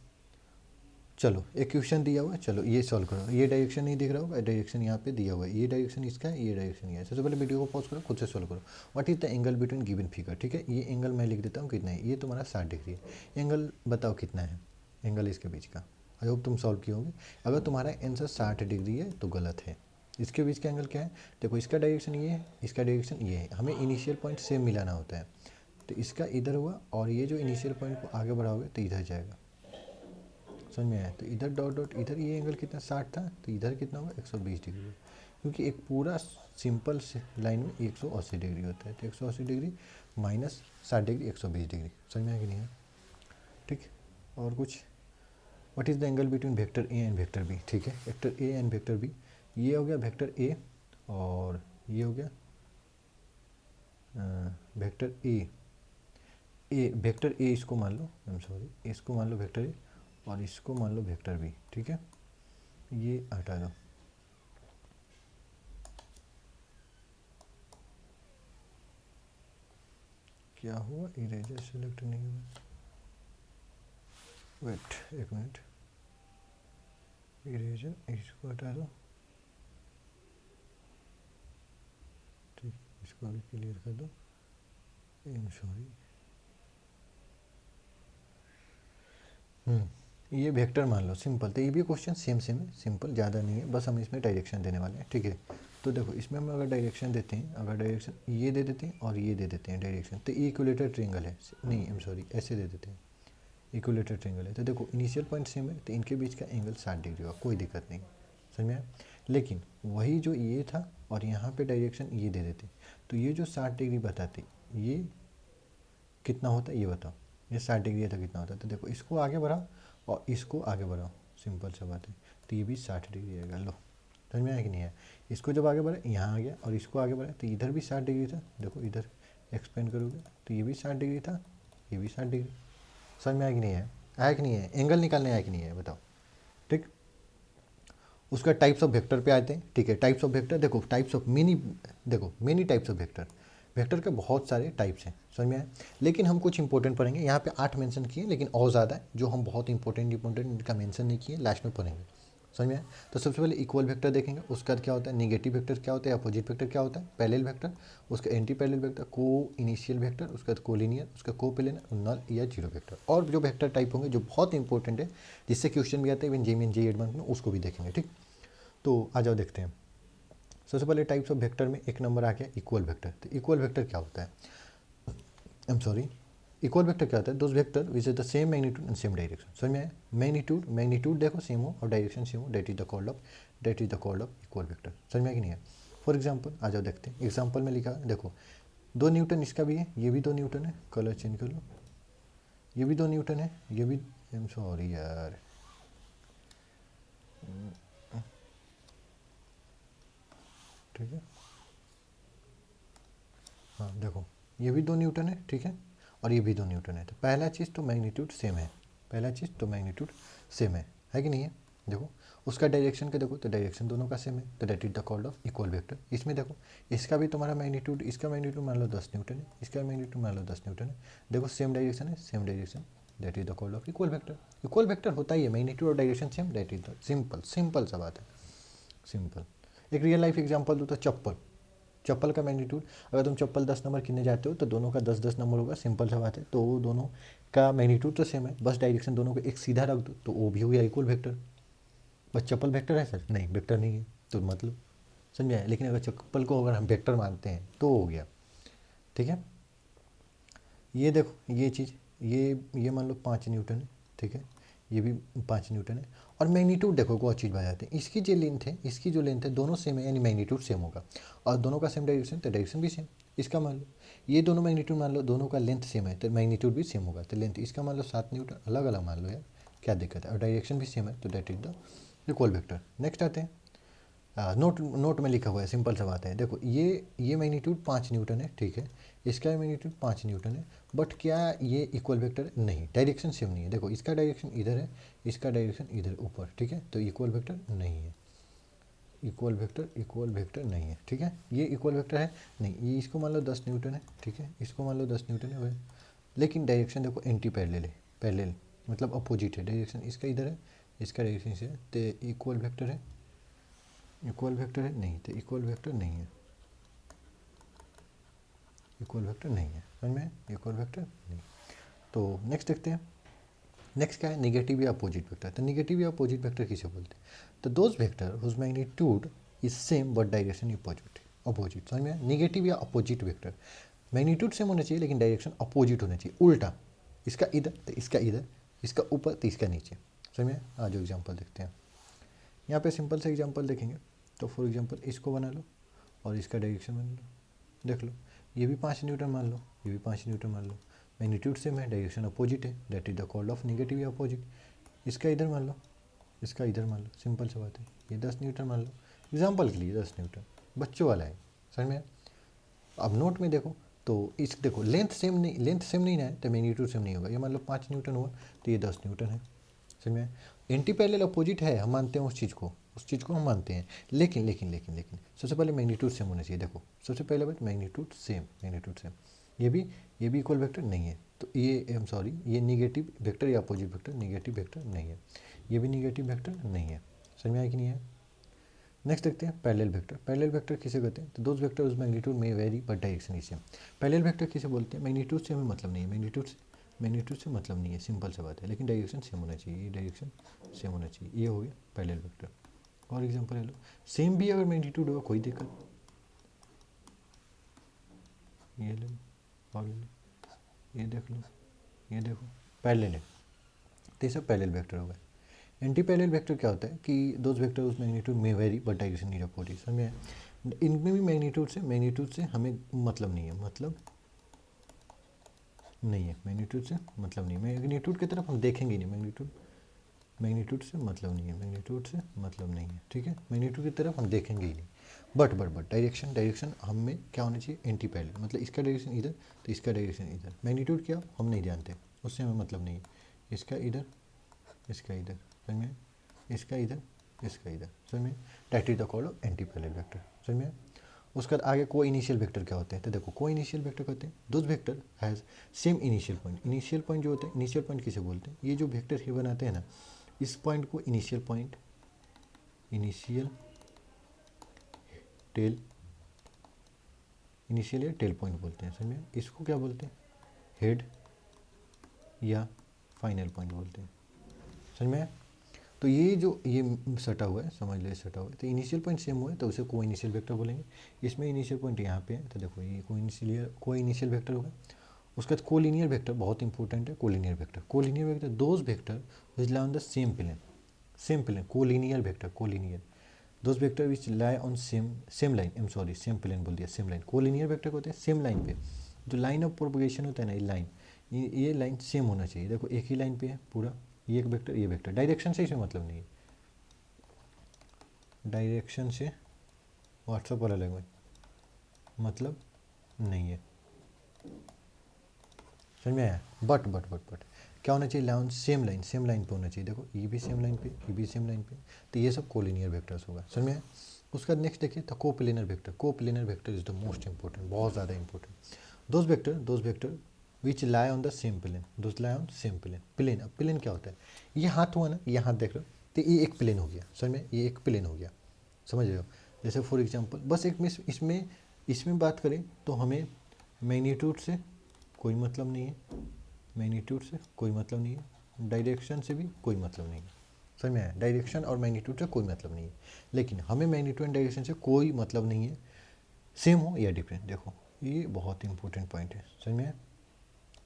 Speaker 1: चलो एक क्वेश्चन दिया हुआ है, चलो ये सॉल्व करो। ये डायरेक्शन नहीं दिख रहा होगा, डायरेक्शन यहाँ पे दिया हुआ है, ये डायरेक्शन इसका है, ये डायरेक्शन ये है। सबसे पहले वीडियो को पॉज करो, खुद से सॉल्व करो। What is the angle between given figure. ठीक है, ये एंगल मैं लिख देता हूँ कितना है, ये तुम्हारा 60 डिग्री है। एंगल बताओ कितना है, एंगल इसके बीच का। आई होप तुम सॉल्व किए होगे। अगर तुम्हारा आंसर 60 डिग्री है तो गलत है। इसके बीच का एंगल क्या है, देखो इसका डायरेक्शन ये है, इसका डायरेक्शन ये है, हमें इनिशियल पॉइंट सेम मिलाना होता है। तो इसका इधर हुआ और ये जो इनिशियल पॉइंट को आगे बढ़ाओगे तो इधर जाएगा। समझ में आया। तो इधर डॉट डॉट इधर ये एंगल कितना 60 था, तो इधर कितना होगा 120 डिग्री, क्योंकि एक पूरा सिंपल से लाइन में 180 डिग्री होता है। तो 180 डिग्री माइनस 60 डिग्री 120 डिग्री। समझ में आया कि नहीं है। ठीक, और कुछ, what is the angle between vector A and vector B. ठीक है, vector A and vector B, ये हो गया वेक्टर ए और ये हो गया वेक्टर ए वेक्टर ए इसको मान लो, आई एम सॉरी, इसको मान लो वेक्टर ए और इसको मान लो वेक्टर बी। ठीक है, ये हटा दो, क्या हुआ, इरेजर सेलेक्ट नहीं हुआ, वेट एक मिनट, इरेजर इसको हटा दो, ठीक, इसको भी क्लियर कर दो, आई एम सॉरी। ये वेक्टर मान लो, सिंपल, तो ये भी क्वेश्चन सेम सेम है, सिंपल, ज़्यादा नहीं है, बस हम इसमें डायरेक्शन देने वाले हैं, ठीक है। तो देखो इसमें हम अगर डायरेक्शन देते हैं, अगर डायरेक्शन ये दे देते हैं और ये दे देते हैं डायरेक्शन, तो ये इक्विलेटर ट्रायंगल है, नहीं आई एम सॉरी, ऐसे दे देते हैं, इक्विलेटर ट्रायंगल है, तो देखो इनिशियल पॉइंट सेम है, तो इनके बीच का एंगल 60 डिग्री होगा, कोई दिक्कत नहीं, समझ में आया। लेकिन वही जो ये था और यहाँ पे डायरेक्शन ये दे देते, तो ये जो 60 डिग्री बताते, ये कितना होता है ये बताओ, ये 60 डिग्री है तो कितना होता है, तो देखो इसको आगे बढ़ाओ और इसको आगे बढ़ाओ, सिंपल सा बात है, तो ये भी 60 डिग्री आएगा। लो समझ में आया कि नहीं है। इसको जब आगे बढ़े यहाँ आ गया और इसको आगे बढ़े तो इधर भी 60 डिग्री था, देखो इधर एक्सपेंड करोगे तो ये भी 60 डिग्री था, ये भी 60 डिग्री। समझ में आया कि नहीं है, आया कि नहीं है, एंगल निकालने आया कि नहीं है बताओ, ठीक। उसका टाइप्स ऑफ वेक्टर पे आते हैं, ठीक है। टाइप्स ऑफ वेक्टर देखो, टाइप्स ऑफ मेनी, देखो many types of vector, vector के बहुत सारे टाइप्स हैं, समझ में आया। लेकिन हम कुछ इंपॉर्टेंट पढ़ेंगे, यहाँ पे 8 मेंशन किए, लेकिन और ज़्यादा है जो हम बहुत इंपॉर्टेंट इनका मेंशन नहीं किए, लास्ट में पढ़ेंगे, समझ में आया। तो सबसे पहले इक्वल वेक्टर देखेंगे, उसका क्या होता है, नेगेटिव वेक्टर क्या होता है, अपोजिट वेक्टर क्या होता है, पैरेलल वेक्टर, उसका एंटी पैरेलल वेक्टर, को इनिशियल वेक्टर, उसका कोलिनियर, उसका को प्लेनर, नल या जीरो वेक्टर, और जो वेक्टर टाइप होंगे जो बहुत इंपॉर्टेंट है, जिससे क्वेश्चन भी आते हैं इवन जे एडवांस में, उसको भी देखेंगे, ठीक। तो आ जाओ देखते हैं। सबसे पहले टाइप्स ऑफ वेक्टर में एक नंबर आ गया इक्वल वेक्टर। तो इक्वल वेक्टर क्या होता है, I am sorry, equal vector क्या होता है, those vector which is the same magnitude and same direction. समझ में आया। मैग्नीट्यूड, मैग्नीट्यूड देखो सेम हो और डायरेक्शन सेम हो, that is the called of equal vector. समझ में आया कि नहीं है। फॉर एग्जाम्पल आ जाओ देखते हैं, एग्जाम्पल में लिखा है, देखो 2 न्यूटन इसका भी है, ये भी 2 न्यूटन है, कलर चेंज कर लो, ये भी 2 न्यूटन है, ये भी, आई एम सॉरी यार, ठीक है, हाँ देखो ये भी 2 न्यूटन है, ठीक है, और ये भी 2 न्यूटन है। तो पहला चीज़ तो मैग्नीट्यूड सेम है, पहला चीज़ तो मैग्नीट्यूड सेम है कि नहीं है। देखो उसका डायरेक्शन का देखो, तो डायरेक्शन दोनों का सेम है, तो that is the called of equal vector. इसमें देखो इसका भी तुम्हारा मैग्नीट्यूड, इसका मैग्नीट्यूड मान लो 10 न्यूटन है, इसका मैग्नीट्यूड मान लो 10 न्यूटन है, देखो सेम डायरेक्शन है, same direction, that is the called of equal vector. Equal vector होता ही है, मैग्नीट्यूड और direction same, that is the simple, simple सा बात है, सिंपल। एक रियल लाइफ एग्जाम्पल दो तो चप्पल, चप्पल का मैग्नीट्यूड, अगर तुम चप्पल 10 नंबर किनने जाते हो तो दोनों का 10 10 नंबर होगा, सिंपल सा बात है। तो वो दोनों का मैग्नीट्यूड तो सेम है, बस डायरेक्शन दोनों को एक सीधा रख दो तो वो भी हो गया इक्वल वेक्टर। बस चप्पल वेक्टर है सर, नहीं वेक्टर नहीं है, तो मतलब समझ में आया। लेकिन अगर चप्पल को अगर हम वेक्टर मानते हैं तो हो गया, ठीक है। ये देखो ये चीज़, ये मान लो 5 न्यूटन है, ठीक है, ये भी 5 न्यूटन है। और मैग्नीट्यूड देखो को और चीज़ बताते हैं, इसकी जो लेंथ है, इसकी जो लेंथ है दोनों सेम है, यानी मैग्नीट्यूड सेम होगा, और दोनों का सेम डायरेक्शन तो डायरेक्शन भी सेम। इसका मान लो ये दोनों मैग्नीट्यूड मान लो, दोनों का लेंथ सेम है तो मैग्नीट्यूड भी सेम होगा, तो लेंथ इसका मान लो 7 न्यूटन, अलग अलग मान लो यार, क्या दिक्कत है, और डायरेक्शन भी सेम है, तो that is the equal vector. Next आते हैं, नोट में लिखा हुआ है, सिंपल सा बात है। देखो ये मैग्नीट्यूड 5 न्यूटन है, ठीक है, इसका मैग्नीट्यूड 5 न्यूटन है, बट क्या ये इक्वल वेक्टर नहीं, डायरेक्शन सेम नहीं है। देखो इसका डायरेक्शन इधर है, इसका डायरेक्शन इधर ऊपर, ठीक है, तो इक्वल वेक्टर नहीं है, इक्वल वेक्टर नहीं है, ठीक है। ये इक्वल वेक्टर है नहीं, ये इसको मान लो 10 न्यूटन है, ठीक है, इसको मान लो 10 न्यूटन है, लेकिन डायरेक्शन देखो एंटी पैरेलल है, पैरेलल मतलब अपोजिट है, डायरेक्शन इसका इधर है, इसका डायरेक्शन इसे है, तो इक्वल वेक्टर है, इक्वल वेक्टर है नहीं, तो इक्वल वेक्टर नहीं है, इक्वल वेक्टर नहीं है, समझ में, इक्वल वेक्टर नहीं। तो नेक्स्ट देखते हैं, नेक्स्ट क्या है, निगेटिव या अपोजिट वेक्टर। तो निगेटिव या अपोजिट वेक्टर किसे बोलते हैं, तो those vector whose magnitude is same but direction opposite, opposite, समझ में। Negative or opposite vector, magnitude same होना चाहिए लेकिन डायरेक्शन अपोजिट होना चाहिए, उल्टा, इसका इधर तो इसका इधर, इसका ऊपर तो इसका नीचे, समझ में। आज एग्जाम्पल देखते हैं, यहाँ पे सिंपल से एग्जाम्पल देखेंगे। तो फॉर एग्जांपल इसको बना लो और इसका डायरेक्शन बना लो, देख लो ये भी 5 न्यूटन मान लो, ये भी 5 न्यूटन मान लो, मैग्नीट्यूड सेम है, डायरेक्शन अपोजिट है, that is the called of negative or opposite. इसका इधर मान लो, इसका इधर मान लो, सिंपल सी बात है। ये 10 न्यूटन मान लो, एग्जाम्पल के लिए 10 न्यूटन, बच्चों वाला है, समझ में। अब नोट में देखो तो इस देखो लेंथ सेम नहीं ना है तो मैग्नीट्यूड सेम नहीं होगा। ये मान लो 5 न्यूटन हुआ तो ये 10 न्यूटन है, समझ में। एंटी पैरेलल अपोजिट है, हम मानते हैं उस चीज़ को हम मानते हैं, लेकिन सबसे पहले मैग्नीट्यूड सेम होना चाहिए। देखो सबसे पहले बात मैग्नीट्यूड सेम, ये भी इक्वल वेक्टर नहीं है, तो ये आई एम सॉरी, ये निगेटिव वेक्टर या अपोजिट वेक्टर निगेटिव वेक्टर नहीं है, ये भी निगेटिव वेक्टर नहीं है। समझ में आया कि नहीं है? नेक्स्ट देखते हैं पैरेलल वेक्टर। पैरेलल वेक्टर किसे कहते हैं? तो दोज वेक्टर उस मैग्नीट्यूड में very but direction is same. Parallel vector किसे बोलते हैं? मैग्नीट्यूड से हमें मतलब नहीं है, मैग्नीट्यूड से मतलब नहीं है, सिंपल सा बात है, लेकिन डायरेक्शन सेम होना चाहिए, ये डायरेक्शन सेम होना चाहिए। ये हो गया पैरेलल वेक्टर। और एग्जांपल ले लो, सेम भी अगर मैग्नीट्यूड होगा कोई दिक्कत, ये ले लो और ले लो, ये देख लो, ये देखो पैरेलल है, तो ये सब पैरेलल वेक्टर होगा। एंटी पैरेलल वेक्टर क्या होता है कि दोज वेक्टर उस मैग्नीट्यूड में very but direction is opposite. समझ में? इनमें भी मैग्नीट्यूड से हमें मतलब नहीं है, मतलब नहीं है, मैग्नीट्यूड से मतलब नहीं है, मैग्नीट्यूड की तरफ हम देखेंगे नहीं, मैग्नीट्यूड से मतलब नहीं है, मैग्नीट्यूड से मतलब नहीं है, ठीक है, मैग्नीट्यूड की तरफ हम देखेंगे ही नहीं। बट डायरेक्शन हमें क्या होना चाहिए? एंटी पैरेलल, मतलब इसका डायरेक्शन इधर तो इसका डायरेक्शन इधर। मैग्नीट्यूड क्या हम नहीं जानते, उससे हमें मतलब नहीं है, इसका इधर इसका इधर, समझ में? इसका इधर इसका इधर, समझ में? That is the called of anti parallel vector. समझ में? उसके बाद आगे को इनिशियल वेक्टर क्या होते हैं? तो देखो को इनिशियल वेक्टर कहते हैं those vector has same initial point. Initial point जो होते हैं, इनिशियल पॉइंट किसे बोलते हैं? ये जो वेक्टर ही बनाते हैं ना, इस पॉइंट को इनिशियल पॉइंट, इनिशियल या टेल पॉइंट बोलते हैं। समझ में? इसको क्या बोलते हैं? हेड या फाइनल पॉइंट बोलते हैं। समझ में? तो ये जो ये सटा हुआ है, समझ लो सटा हुआ है, तो इनिशियल पॉइंट सेम हुआ है तो उसे को इनिशियल वेक्टर बोलेंगे। इसमें इनिशियल पॉइंट यहाँ पे है, तो देखो ये को इनिशियल वेक्टर होगा। उसके बाद कोलिनियर वेक्टर बहुत इंपॉर्टेंट है। Collinear vector those vector which lie on the same plane. Collinear vector, collinear those vector which lie on same line, same plane बोल दिया, सेम लाइन। कोलिनियर वेक्टर होते हैं same line पे, जो line of propagation होता है ना, ये लाइन, ये लाइन सेम होना चाहिए। देखो एक ही लाइन पे है पूरा, ये एक वेक्टर, ये वेक्टर, डायरेक्शन से इसमें मतलब नहीं है, डायरेक्शन से व्हाट्सअप वाला लैंग्वेज मतलब नहीं है। समझ में आया? बट क्या होना चाहिए? लाइन सेम लाइन पे होना चाहिए। देखो ये भी सेम लाइन पे, ये भी सेम लाइन पे, तो ये सब कोलिनियर वेक्टर्स होगा। समझ में आया? उसका नेक्स्ट देखिए तो coplanar vector is the most important, बहुत ज़्यादा important. Those vector which lie on the same plane, those lie on same plane. अब प्लेन क्या होता है? ये हाथ हुआ ना, ये हाथ देख लो, तो ये एक प्लेन हो गया। समझ में? ये एक प्लेन हो गया, समझ रहे हो? जैसे फॉर एग्जांपल बस एक इसमें बात करें तो हमें मैग्नीट्यूड से कोई मतलब नहीं है, मैग्नीट्यूड से कोई मतलब नहीं है, डायरेक्शन से भी कोई मतलब नहीं है। समझ में आया? डायरेक्शन और मैग्नीट्यूड से कोई मतलब नहीं है, लेकिन हमें मैग्नीट्यूड एंड डायरेक्शन से कोई मतलब नहीं है, सेम हो या डिफरेंट। देखो ये बहुत इंपॉर्टेंट पॉइंट है। समझ में आया?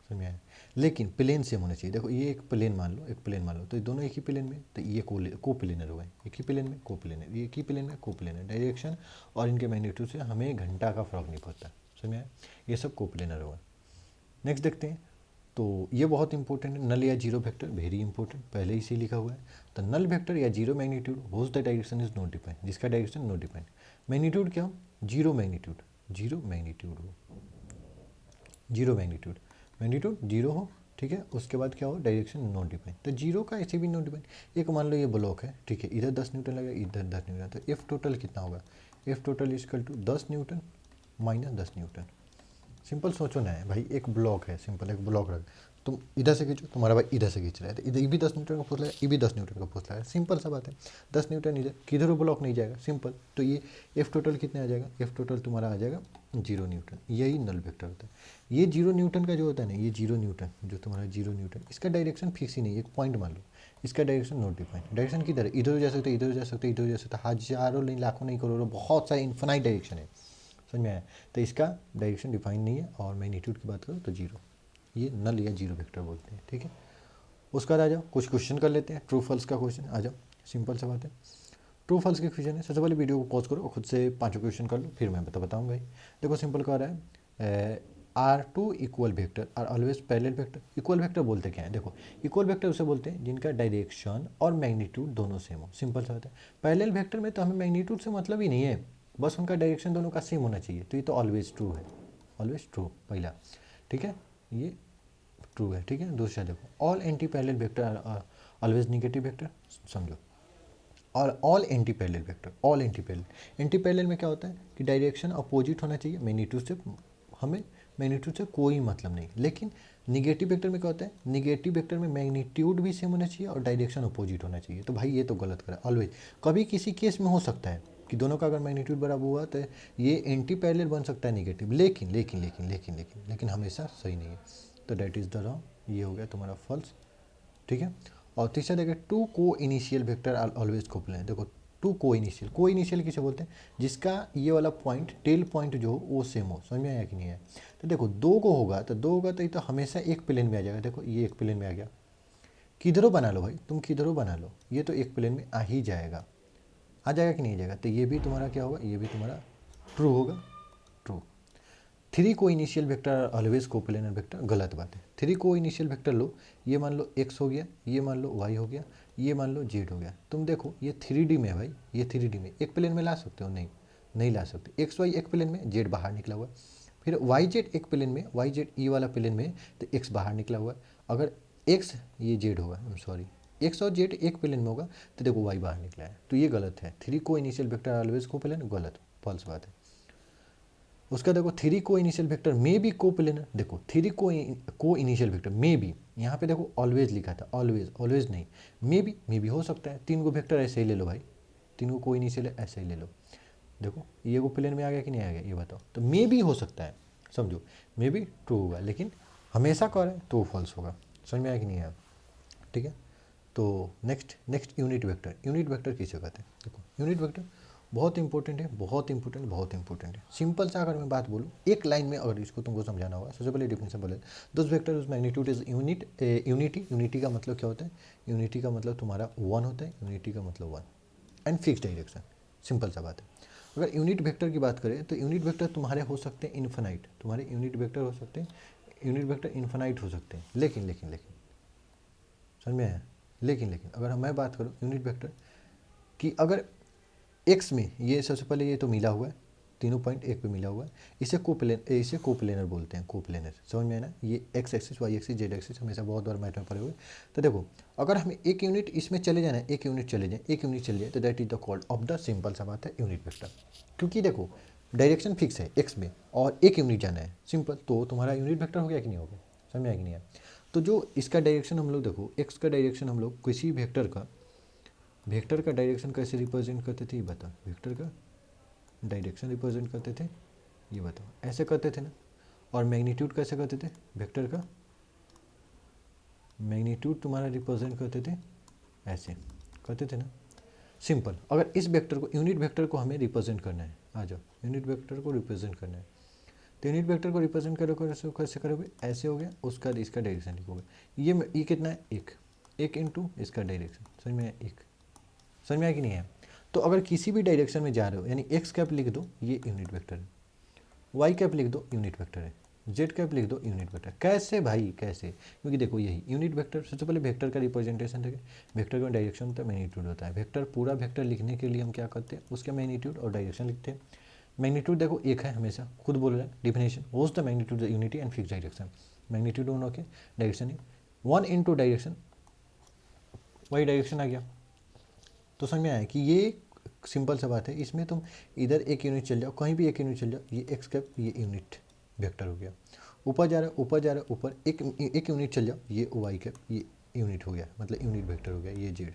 Speaker 1: समझ में आया? लेकिन प्लेन सेम होना चाहिए। देखो ये एक प्लेन मान लो, तो ये दोनों एक ही प्लेन में, तो ये को प्लेनर हुआ है, एक ही प्लेन में को प्लेनर, ये एक ही प्लेन में को प्लेनर। डायरेक्शन और इनके मैग्नीट्यूड से हमें घंटा का फर्क नहीं पड़ता। समझ में आया? ये सब को प्लेनर हुआ। नेक्स्ट देखते हैं, तो ये बहुत इंपॉर्टेंट है, नल या जीरो वेक्टर, वेरी इंपॉर्टेंट, पहले इसी लिखा हुआ है। तो नल वेक्टर या zero magnitude whose the direction is not defined, जिसका डायरेक्शन नॉट डिफाइंड। मैग्नीट्यूड क्या हो? जीरो मैग्नीट्यूड हो, मैग्नीट्यूड जीरो हो, ठीक है। उसके बाद क्या हो? Direction not defined. तो जीरो का ऐसे भी नॉट डिफाइंड। एक मान लो ये ब्लॉक है, ठीक है, इधर 10 न्यूटन लगेगा, इधर 10 न्यूटन, तो एफ टोटल कितना होगा? F total is equal to 10 newton minus 10 newton. Simple सोचो ना है भाई, एक ब्लॉक है, सिंपल एक ब्लॉक रख, तुम इधर से खींचो, तुम्हारा भाई इधर से खींच रहा है, तो इधर ये भी 10 न्यूटन का फोर्स लगाएगा, ये भी 10 न्यूटन का फोर्स लगाएगा, सिंपल सा बात है। 10 न्यूटन इधर, किधर वो ब्लॉक नहीं जाएगा, सिंपल। तो ये एफ टोटल कितने आ जाएगा? एफ टोटल तुम्हारा आ जाएगा 0 न्यूटन। यही नल वेक्टर होता है। ये 0 न्यूटन का जो होता है ना, ये 0 न्यूटन जो तुम्हारा 0 न्यूटन, इसका डायरेक्शन फिक्स ही नहीं है, एक पॉइंट मान लो, इसका डायरेक्शन नॉट डिफाइंड। डायरेक्शन किधर है? इधर जा सकते, इधर जा सकते, इधर जा सकते, हजारों नहीं, लाखों नहीं, करोड़ों, बहुत सारे इन्फिनाइट डायरेक्शन है। समझ में आया? तो इसका डायरेक्शन डिफाइन नहीं है, और मैग्नीट्यूड की बात करो तो जीरो, ये नल या जीरो वेक्टर बोलते हैं, ठीक है। उसके बाद आ जाओ, कुछ क्वेश्चन कर लेते हैं, ट्रू फॉल्स का क्वेश्चन। आ जाओ, सिंपल सा बात है, ट्रू फॉल्स के क्वेश्चन है। सबसे पहले वीडियो को पॉज करो और खुद से 5 क्वेश्चन कर लो, फिर मैं बताऊँगा भाई। देखो सिंपल कह रहा है, are two equal vector are always parallel vector. Equal vector बोलते क्या है? देखो इक्वल वेक्टर उसे बोलते हैं जिनका डायरेक्शन और मैग्नीट्यूड दोनों सेम हो, सिंपल सा होता है। पैरेलल वेक्टर में तो हमें मैग्नीट्यूड से मतलब ही नहीं है, बस उनका डायरेक्शन दोनों का सेम होना चाहिए, तो ये तो ऑलवेज ट्रू है, ऑलवेज ट्रू पहला, ठीक है, ये ट्रू है, ठीक है। दूसरा देखो, all anti parallel vector are always negative vector, समझो। और all anti parallel vector, anti parallel में क्या होता है कि डायरेक्शन अपोजिट होना चाहिए मैग्नीट्यूड से, हमें मैग्नीट्यूड से कोई मतलब नहीं। लेकिन निगेटिव वेक्टर में क्या होता है, निगेटिव वेक्टर में मैग्नीट्यूड भी सेम होना चाहिए और डायरेक्शन अपोजिट होना चाहिए। तो भाई ये तो गलत करा ऑलवेज। कभी किसी केस में हो सकता है कि दोनों का अगर मैग्नीट्यूड बराबर हुआ तो ये एंटी पैरेलल बन सकता है निगेटिव, लेकिन लेकिन लेकिन लेकिन लेकिन लेकिन हमेशा सही नहीं है। तो डेट इज़ द रॉन्ग, ये हो गया तुम्हारा फॉल्स। ठीक है। और तीसरा देखिए, two coinitial vector are always coplanar. देखो टू को इनिशियल किसे बोलते हैं, जिसका ये वाला पॉइंट टेल पॉइंट जो हो वो सेम हो। समझ में आया कि नहीं है। तो देखो दो को होगा तो ये तो हमेशा एक प्लेन में आ जाएगा। देखो ये एक प्लेन में आ गया, किधरों बना लो भाई, तुम किधरों बना लो, ये तो एक प्लेन में आ ही जाएगा। आ जाएगा कि नहीं आ जाएगा। तो ये भी तुम्हारा क्या होगा, ये भी तुम्हारा ट्रू होगा, ट्रू। थ्री को initial vector always coplanar vector, गलत बात है। थ्री को इनिशियल वेक्टर लो, ये मान लो एक्स हो गया, ये मान लो वाई हो गया, ये मान लो जेड हो गया। तुम देखो ये 3D में है भाई, ये 3D में एक प्लेन में ला सकते हो, नहीं नहीं ला सकते। एक्स वाई एक प्लेन में, जेड बाहर निकला हुआ है। फिर वाई जेड एक प्लेन में, वाई जेड ई वाला प्लेन में, तो एक्स बाहर निकला हुआ है। अगर एक्स ये जेड होगा, सॉरी एक्स और जेड एक प्लेन में होगा तो देखो वाई बाहर निकला है, तो ये गलत है। थ्री को इनिशियल वेक्टर ऑलवेज कोप्लेनर, गलत, फॉल्स बात है। उसका देखो थ्री को इनिशियल वेक्टर में भी कोप्लेनर। देखो थ्री को इनिशियल वेक्टर में भी, यहाँ पे देखो ऑलवेज लिखा था, ऑलवेज ऑलवेज नहीं, में भी हो सकता है। तीन को वेक्टर ऐसे ही ले लो भाई, तीन को इनिशियल ऐसे ही ले लो। देखो ये को प्लेन में आ गया कि नहीं आ गया, ये बताओ। तो में भी हो सकता है, समझो में भी ट्रू होगा, लेकिन हमेशा करें तो फॉल्स होगा। समझ में आया कि नहीं आया। ठीक है। तो नेक्स्ट यूनिट वेक्टर किसे कहते हैं। देखो यूनिट वेक्टर बहुत इंपॉर्टेंट है, बहुत इंपॉर्टेंट, बहुत इंपॉर्टेंट है। सिंपल सा अगर मैं बात बोलूँ एक लाइन में, अगर इसको तुमको समझाना होगा, सबसे पहले डिफिनेशन बोले, दोस वेक्टर उस मैग्नीट्यूड इज यूनिटी का मतलब क्या होता है, यूनिटी का मतलब तुम्हारा वन होता है, यूनिटी का मतलब one and fix direction. Simple सा बात है। अगर यूनिट वेक्टर की बात करें तो यूनिट वेक्टर तुम्हारे हो सकते हैं इन्फिनाइट, तुम्हारे यूनिट वेक्टर हो सकते हैं, यूनिट वेक्टर इन्फिनाइट हो सकते हैं। लेकिन लेकिन लेकिन समझ में आया। लेकिन अगर मैं बात करूँ यूनिट वेक्टर कि अगर एक्स में, ये सबसे पहले ये तो मिला हुआ है, तीनों पॉइंट एक पे मिला हुआ है, इसे कोप्लेनर बोलते हैं, कोप्लेनर। समझ में आया ना। ये X axis, Y axis, Z axis हमेशा बहुत बार मैथ में पढ़े हुए। तो देखो अगर हमें एक यूनिट इसमें चले जाना है, एक यूनिट चले जाए तो that is the called of the, simple सा बात है, यूनिट वेक्टर। क्योंकि देखो डायरेक्शन फिक्स है एक्स में और एक यूनिट जाना है, सिंपल, तो तुम्हारा यूनिट वेक्टर हो गया कि नहीं हो गया। समझ में आया कि नहीं आया। तो जो इसका डायरेक्शन हम लोग देखो, एक्स का डायरेक्शन हम लोग किसी वेक्टर का डायरेक्शन कैसे रिप्रेजेंट करते थे, ये बताओ। वेक्टर का डायरेक्शन रिप्रेजेंट करते थे, ये बताओ, ऐसे करते थे ना। और मैग्नीट्यूड कैसे करते थे, वेक्टर का मैग्नीट्यूड तुम्हारा रिप्रेजेंट करते थे, ऐसे करते थे ना। सिंपल। अगर इस वेक्टर को, यूनिट वेक्टर को हमें रिप्रेजेंट करना है, आ जाओ, यूनिट वेक्टर को रिप्रेजेंट करना है, तो यूनिट वेक्टर को रिप्रेजेंट करोगे कैसे करोगे, ऐसे हो गया, उसका इसका डायरेक्शन लिखोगे। ये कितना है, एक इंटू इसका डायरेक्शन। समझ में आया, एक। समझ में आया कि नहीं है। तो अगर किसी भी डायरेक्शन में जा रहे हो, यानी एक्स कैप लिख दो, ये यूनिट वेक्टर है, वाई कैप लिख दो, यूनिट वेक्टर है, जेड कैप लिख दो, यूनिट वेक्टर। कैसे भाई, कैसे, क्योंकि देखो यही यूनिट वेक्टर, सबसे पहले वेक्टर का रिप्रेजेंटेशन देखें। वेक्टर का डायरेक्शन होता है, मैग्नीट्यूड होता है। वेक्टर, पूरा वेक्टर लिखने के लिए हम क्या करते हैं, उसका मैग्नीट्यूड और डायरेक्शन लिखते हैं। मैग्नीट्यूड देखो एक है हमेशा, खुद बोल रहा है definition, was the magnitude the unity and fix direction. Magnitude one okay, direction one into direction, वही डायरेक्शन आ गया। तो समझ में आया कि ये सिंपल सा बात है। इसमें तुम इधर एक यूनिट चल जाओ, कहीं भी एक यूनिट चल जाओ, ये एक्स कैप, ये यूनिट वेक्टर हो गया। ऊपर जा रहा है, ऊपर जा रहा है, ऊपर एक यूनिट चल जाओ, ये वाई कैप, ये यूनिट हो गया, मतलब यूनिट वेक्टर हो गया, ये जेड।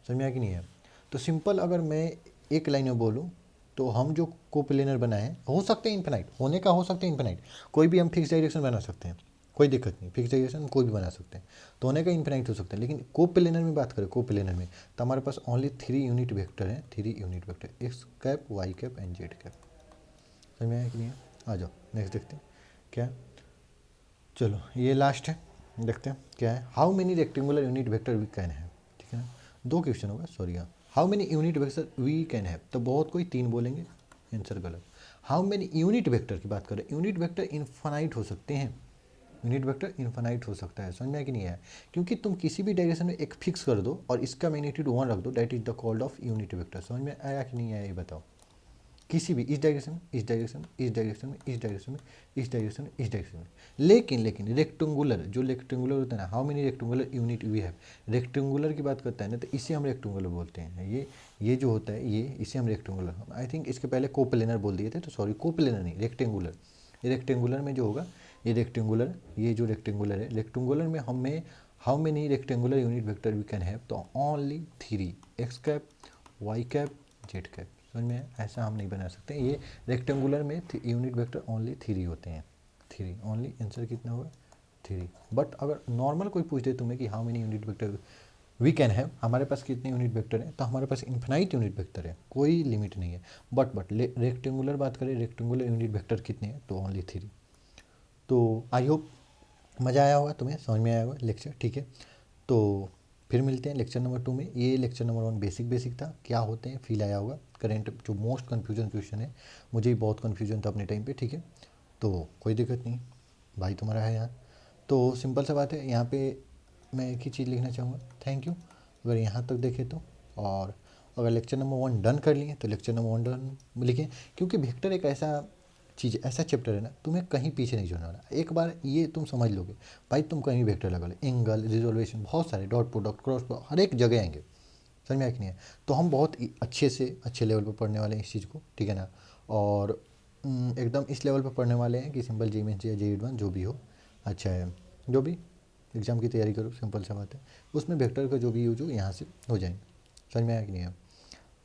Speaker 1: समझ में आया कि नहीं है। तो सिंपल अगर मैं एक लाइन में बोलूँ तो हम जो कोप्लेनर बनाए हैं, हो सकते हैं इन्फिनाइट, होने का हो सकते हैं इन्फिनाइट, कोई भी हम फिक्स डायरेक्शन बना सकते हैं, कोई दिक्कत नहीं, फिक्स डायरेक्शन कोई भी बना सकते हैं, तो होने का इन्फिनाइट हो सकता है। लेकिन कोप्लेनर में बात करें, कोप्लेनर में तो हमारे पास ओनली 3 यूनिट वेक्टर हैं, 3 unit vector, X cap, Y cap and Z cap. समझ में आया कि नहीं है। आ जाओ नेक्स्ट देखते हैं क्या है। चलो ये लास्ट है, देखते हैं क्या है। How many rectangular unit vector we can have, ठीक है ना। दो क्वेश्चन होगा, सॉरी। हाँ, how many unit vector we can have, तो बहुत कोई 3 बोलेंगे, आंसर गलत। हाउ मेनी यूनिट वेक्टर की बात करें, यूनिट वेक्टर इनफाइनाइट हो सकते हैं, यूनिट वेक्टर इनफाइनाइट हो सकता है। समझ में आया कि नहीं आया। क्योंकि तुम किसी भी डायरेक्शन में एक फिक्स कर दो और इसका मैग्नीट्यूड 1 रख दो, that is the called of unit vector. समझ में आया कि नहीं आया, ये बताओ। किसी भी इस डायरेक्शन में, इस डायरेक्शन में, इस डायरेक्शन में, इस डायरेक्शन में, इस डायरेक्शन में, इस डायरेक्शन में। लेकिन रेक्टेंगुलर, जो रेक्टेंगुलर होता है ना, how many rectangular unit we have, rectangular की बात करता है ना, तो इसे हम रेक्टेंगुलर बोलते हैं। ये जो होता है, ये इसे हम रेक्टेंगुलर, आई थिंक इसके पहले कोप्लेनर बोल दिए थे, तो सॉरी, कोप्लेनर नहीं, रेक्टेंगुलर। ये रेक्टेंगुलर में जो होगा, ये रेक्टेंगुलर, ये जो रेक्टेंगुलर है, रेक्टेंगुलर में हमें how many rectangular unit vector we can have, तो only 3, X cap, Y cap, Z cap. समझ में है? ऐसा हम नहीं बना सकते। ये रेक्टेंगुलर में यूनिट वेक्टर ओनली 3 होते हैं, 3 ओनली। आंसर कितना होगा? 3। बट अगर नॉर्मल कोई पूछ दे तुम्हें कि how many unit vector we can have, हमारे पास कितने यूनिट वेक्टर हैं, तो हमारे पास इन्फिनाइट यूनिट वेक्टर है, कोई लिमिट नहीं है। बट रेक्टेंगुलर बात करें, रेक्टेंगुलर यूनिट वेक्टर कितने हैं, तो ओनली 3। तो आई होप मज़ा आया होगा तुम्हें, समझ में आया होगा लेक्चर, ठीक है। तो फिर मिलते हैं लेक्चर नंबर 2 में। ये लेक्चर नंबर 1 बेसिक था, क्या होते हैं फील आया होगा। करेंट जो मोस्ट कन्फ्यूजन क्वेश्चन है, मुझे भी बहुत कन्फ्यूजन था अपने टाइम पे, ठीक है। तो कोई दिक्कत नहीं, भाई तुम्हारा है यहाँ। तो सिंपल सा बात है, यहाँ पे मैं एक ही चीज़ लिखना चाहूँगा, थैंक यू अगर यहाँ तक देखे तो। और अगर लेक्चर नंबर 1 डन कर लिए तो लेक्चर नंबर 1 डन लिखें, क्योंकि वेक्टर एक ऐसा चीज़, ऐसा चैप्टर है ना, तुम्हें कहीं पीछे नहीं छोड़ने वाला। एक बार ये तुम समझ लोगे भाई, तुम कहीं वेक्टर लगा लो, एंगल, रिजोल्यूशन, बहुत सारे, डॉट प्रोडक्ट, क्रॉस प्रोडक्ट, हर एक जगह आएंगे। समझ में आया कि नहीं है? तो हम बहुत अच्छे से अच्छे लेवल पर पढ़ने वाले हैं इस चीज़ को, ठीक है ना। और एकदम इस लेवल पर पढ़ने वाले हैं कि सिंपल जी मेंस या जी एडवांस जो भी हो, अच्छा है, जो भी एग्ज़ाम की तैयारी करो, सिंपल सा बात है, उसमें वेक्टर का जो भी यूज हो यहाँ से हो जाएंगे। समझ में आया कि नहीं है?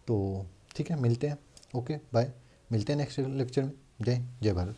Speaker 1: तो ठीक है, मिलते हैं, ओके बाय, मिलते हैं नेक्स्ट लेक्चर में। जय जय भारत।